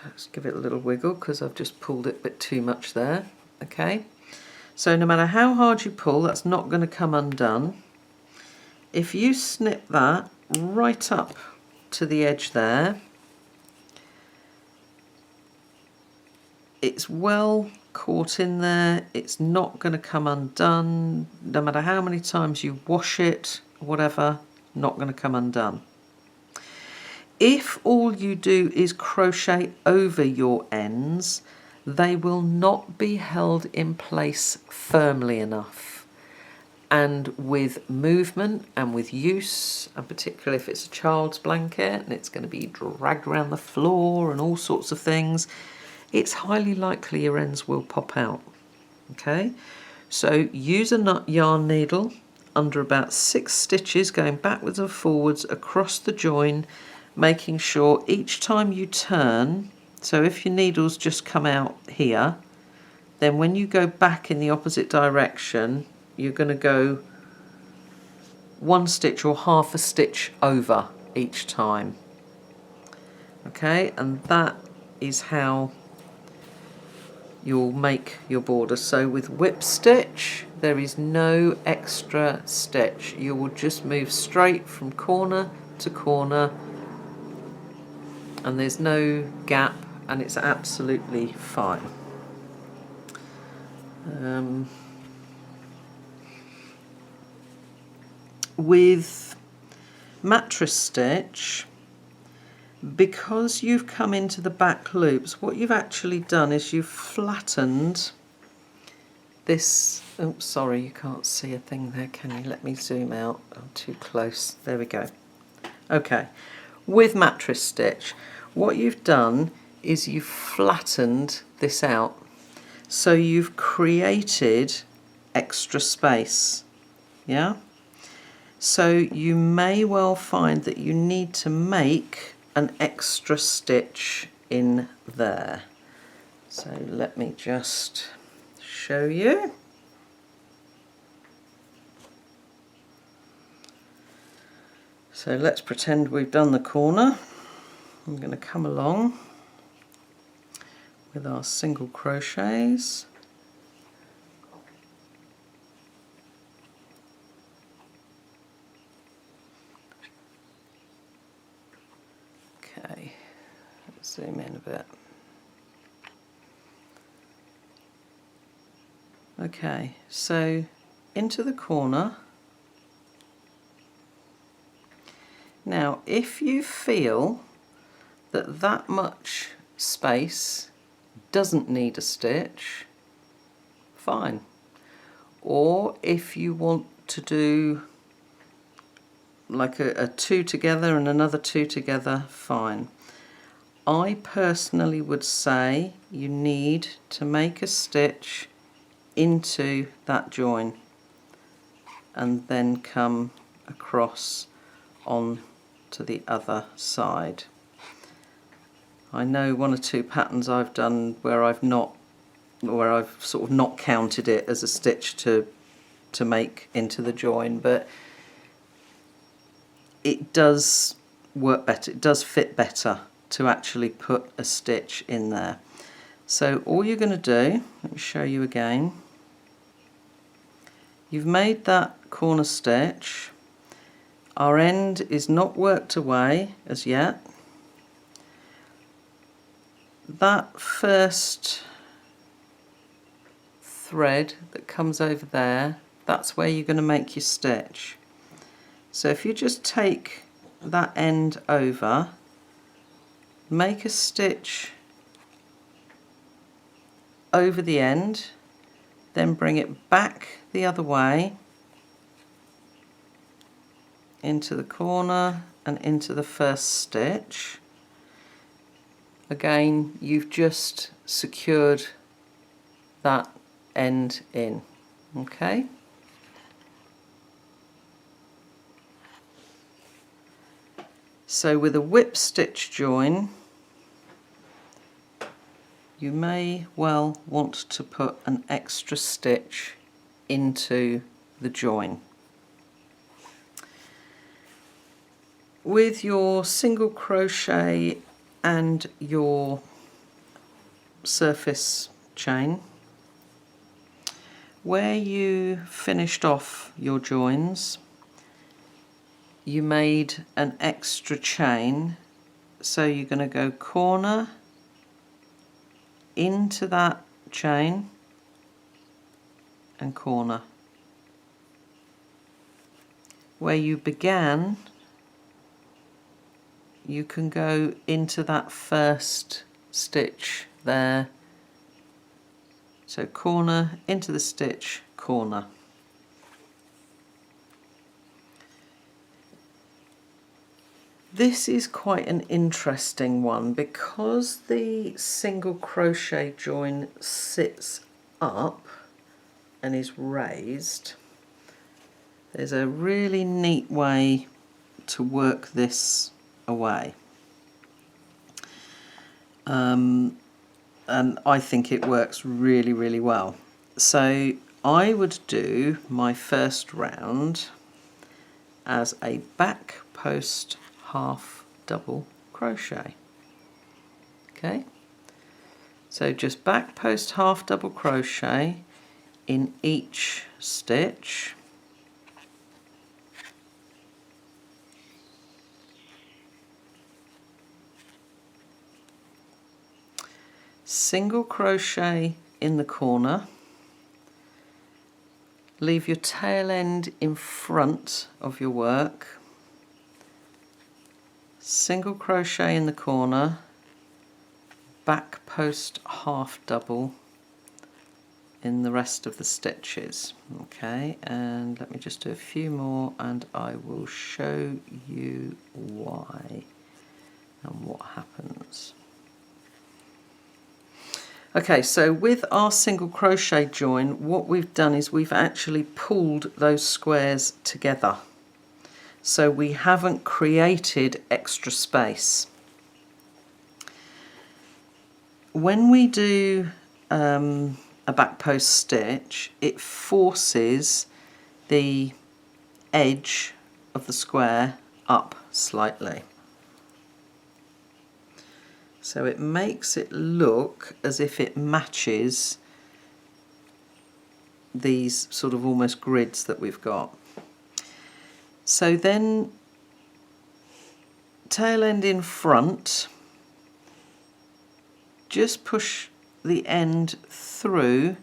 let's give it a little wiggle because I've just pulled it a bit too much there. Okay? So no matter how hard you pull, that's not going to come undone. If you snip that right up to the edge there, it's well caught in there, it's not going to come undone, no matter how many times you wash it, whatever, not going to come undone. If all you do is crochet over your ends, they will not be held in place firmly enough. And with movement and with use, and particularly if it's a child's blanket and it's going to be dragged around the floor and all sorts of things, it's highly likely your ends will pop out. Okay, so use a yarn needle under about 6 stitches, going backwards and forwards across the join, making sure each time you turn, so if your needles just come out here, then when you go back in the opposite direction, you're going to go 1 stitch or half a stitch over each time. Okay, and that is how you'll make your border. So with Whipstitch, there is no extra stitch. You will just move straight from corner to corner, and there's no gap, and it's absolutely fine. With Mattress Stitch, because you've come into the back loops, what you've actually done is you've flattened this. Oops, sorry, you can't see a thing there, can you? Let me zoom out. I'm too close. There we go. Okay, with Mattress Stitch, what you've done is you've flattened this out. So you've created extra space. Yeah? So you may well find that you need to make an extra stitch in there. So let me just show you. So let's pretend we've done the corner. I'm going to come along with our single crochets. Okay, let's zoom in a bit. Okay, so into the corner. Now, if you feel that that much space doesn't need a stitch, fine. Or if you want to do like a 2 together and another 2 together, fine. I personally would say you need to make a stitch into that join and then come across on to the other side. I know 1 or 2 patterns I've done where I've sort of not counted it as a stitch to make into the join, but it does work better, it does fit better to actually put a stitch in there. So all you're going to do, let me show you again, you've made that corner stitch, our end is not worked away as yet. That first thread that comes over there, that's where you're going to make your stitch. So if you just take that end over, make a stitch over the end, then bring it back the other way into the corner and into the first stitch. Again, you've just secured that end in. Okay? So with a whip stitch join, you may well want to put an extra stitch into the join. With your single crochet and your surface chain, where you finished off your joins, you made an extra chain, so you're going to go corner into that chain and corner. Where you began, you can go into that first stitch there. So corner, into the stitch, corner. This is quite an interesting one because the single crochet join sits up and is raised. There's a really neat way to work this away. And I think it works really, really well. So I would do my first round as a back post half double crochet. Okay, so just back post half double crochet in each stitch. Single crochet in the corner, leave your tail end in front of your work, single crochet in the corner, back post half double in the rest of the stitches. Okay, and let me just do a few more and I will show you why and what happens. Okay, so with our single crochet join, what we've done is we've actually pulled those squares together. So we haven't created extra space. When we do a back post stitch, it forces the edge of the square up slightly. So it makes it look as if it matches these sort of almost grids that we've got. So then tail end in front, just push the end through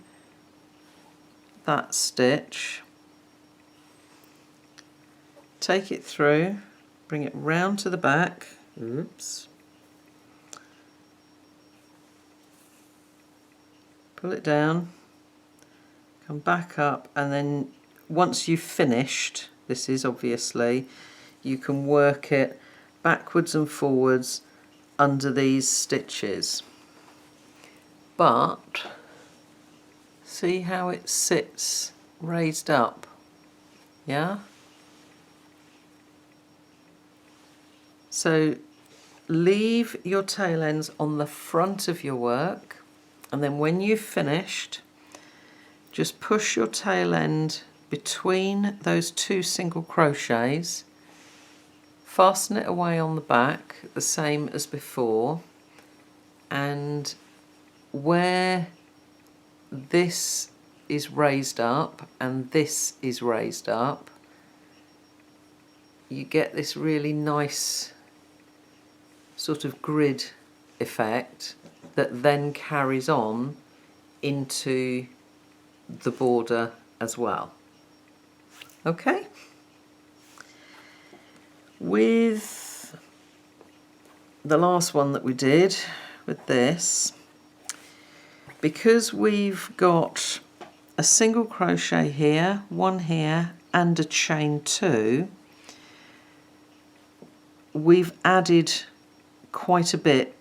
that stitch, take it through, bring it round to the back, oops, pull it down, come back up, and then once you've finished, this is obviously, you can work it backwards and forwards under these stitches. But see how it sits raised up, yeah? So leave your tail ends on the front of your work, and then when you've finished, just push your tail end between those two single crochets, fasten it away on the back the same as before, and where this is raised up and this is raised up, you get this really nice sort of grid effect that then carries on into the border as well. Okay? With the last one that we did with this, because we've got a single crochet here, one here, and a chain 2, we've added quite a bit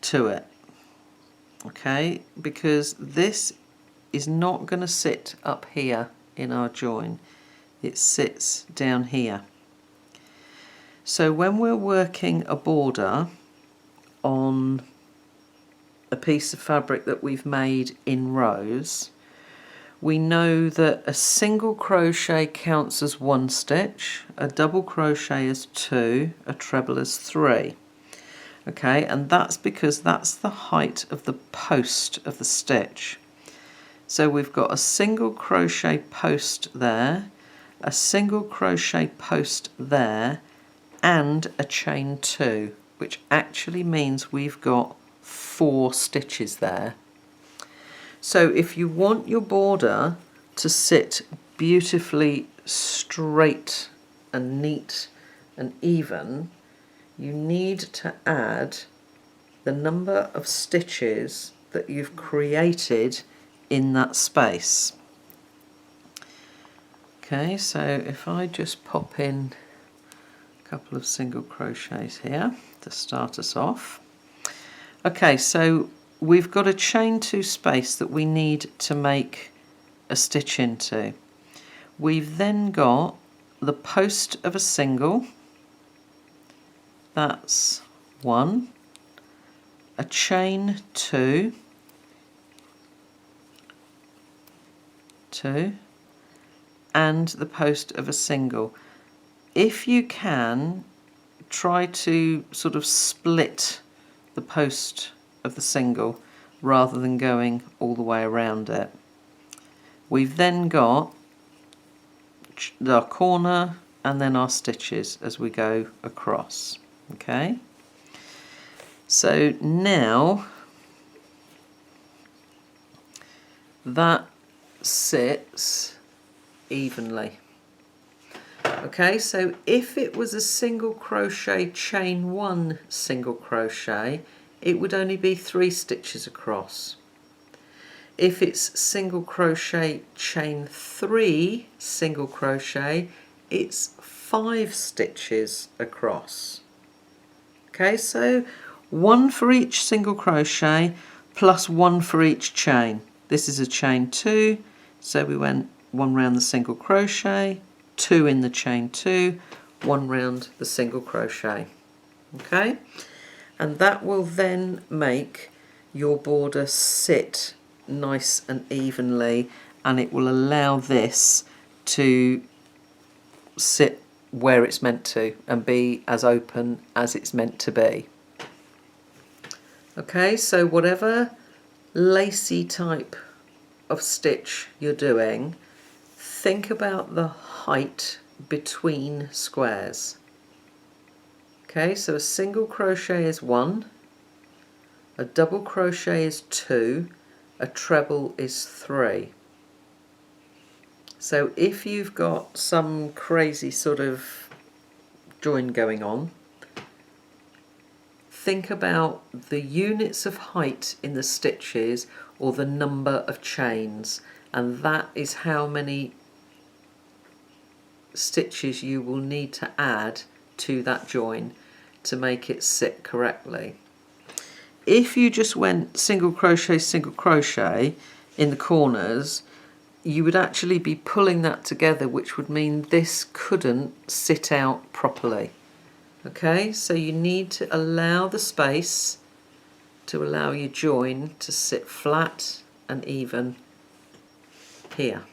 to it, okay, because this is not going to sit up here in our join, it sits down here. So when we're working a border on a piece of fabric that we've made in rows, we know that a single crochet counts as 1 stitch, a double crochet as 2, a treble as 3. Okay, and that's because that's the height of the post of the stitch. So we've got a single crochet post there, a single crochet post there, and a chain 2, which actually means we've got 4 stitches there. So if you want your border to sit beautifully straight and neat and even, you need to add the number of stitches that you've created in that space. Okay, so if I just pop in a couple of single crochets here to start us off. Okay, so we've got a chain 2 space that we need to make a stitch into. We've then got the post of a single, that's 1, a chain 2, 2, and the post of a single. If you can, try to sort of split the post of the single rather than going all the way around it. We've then got our corner and then our stitches as we go across. Okay, so now that sits evenly. Okay, so if it was a single crochet chain 1 single crochet, it would only be 3 stitches across. If it's single crochet chain 3 single crochet, it's 5 stitches across. Okay, so 1 for each single crochet plus 1 for each chain. This is a chain 2, so we went 1 round the single crochet, 2 in the chain 2, 1 round the single crochet. Okay, and that will then make your border sit nice and evenly, and it will allow this to sit where it's meant to and be as open as it's meant to be. Okay, so whatever lacy type of stitch you're doing, think about the height between squares. Okay, so a single crochet is 1, a double crochet is 2, a treble is 3. So if you've got some crazy sort of join going on, think about the units of height in the stitches or the number of chains, and that is how many stitches you will need to add to that join to make it sit correctly. If you just went single crochet in the corners, you would actually be pulling that together, which would mean this couldn't sit out properly. Okay, so you need to allow the space to allow your join to sit flat and even here.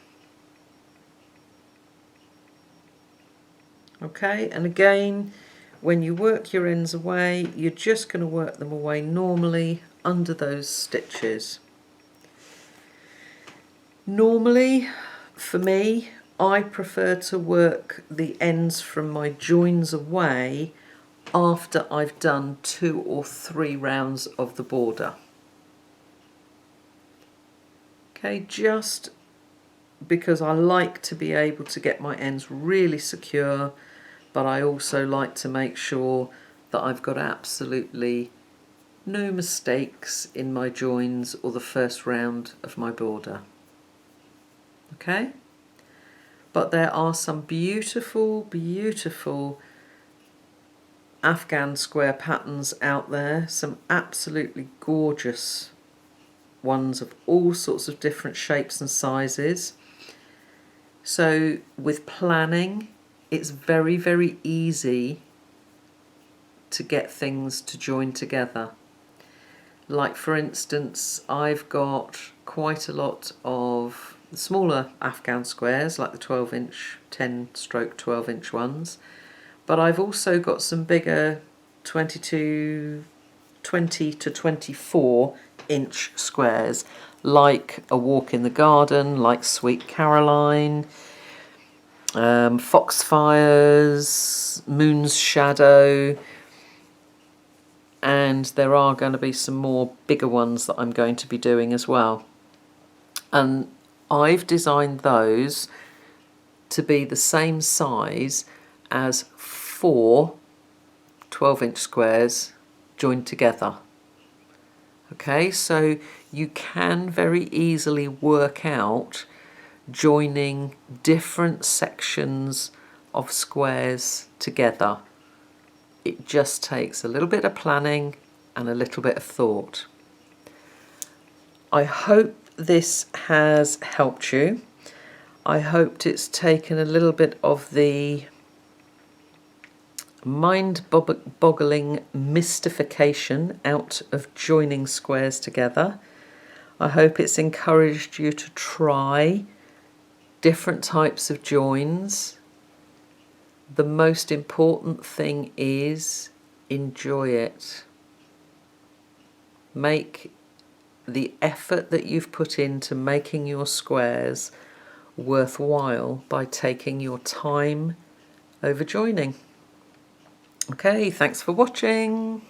Okay, and again, when you work your ends away, you're just going to work them away normally under those stitches. Normally, for me, I prefer to work the ends from my joins away after I've done 2 or 3 rounds of the border. Okay, just because I like to be able to get my ends really secure, but I also like to make sure that I've got absolutely no mistakes in my joins or the first round of my border. Okay, but there are some beautiful, beautiful Afghan square patterns out there, some absolutely gorgeous ones of all sorts of different shapes and sizes. So with planning, it's very, very easy to get things to join together. Like for instance, I've got quite a lot of the smaller Afghan squares, like the 12-inch, 10/12-inch ones, but I've also got some bigger 20 to 24-inch squares, like A Walk in the Garden, like Sweet Caroline, Foxfires, Moon's Shadow, and there are going to be some more bigger ones that I'm going to be doing as well. And I've designed those to be the same size as 4 12-inch squares joined together. Okay, so you can very easily work out joining different sections of squares together. It just takes a little bit of planning and a little bit of thought. I hope this has helped you. I hoped it's taken a little bit of the mind-boggling mystification out of joining squares together. I hope it's encouraged you to try different types of joins. The most important thing is enjoy it. Make the effort that you've put into making your squares worthwhile by taking your time over joining. Okay, thanks for watching.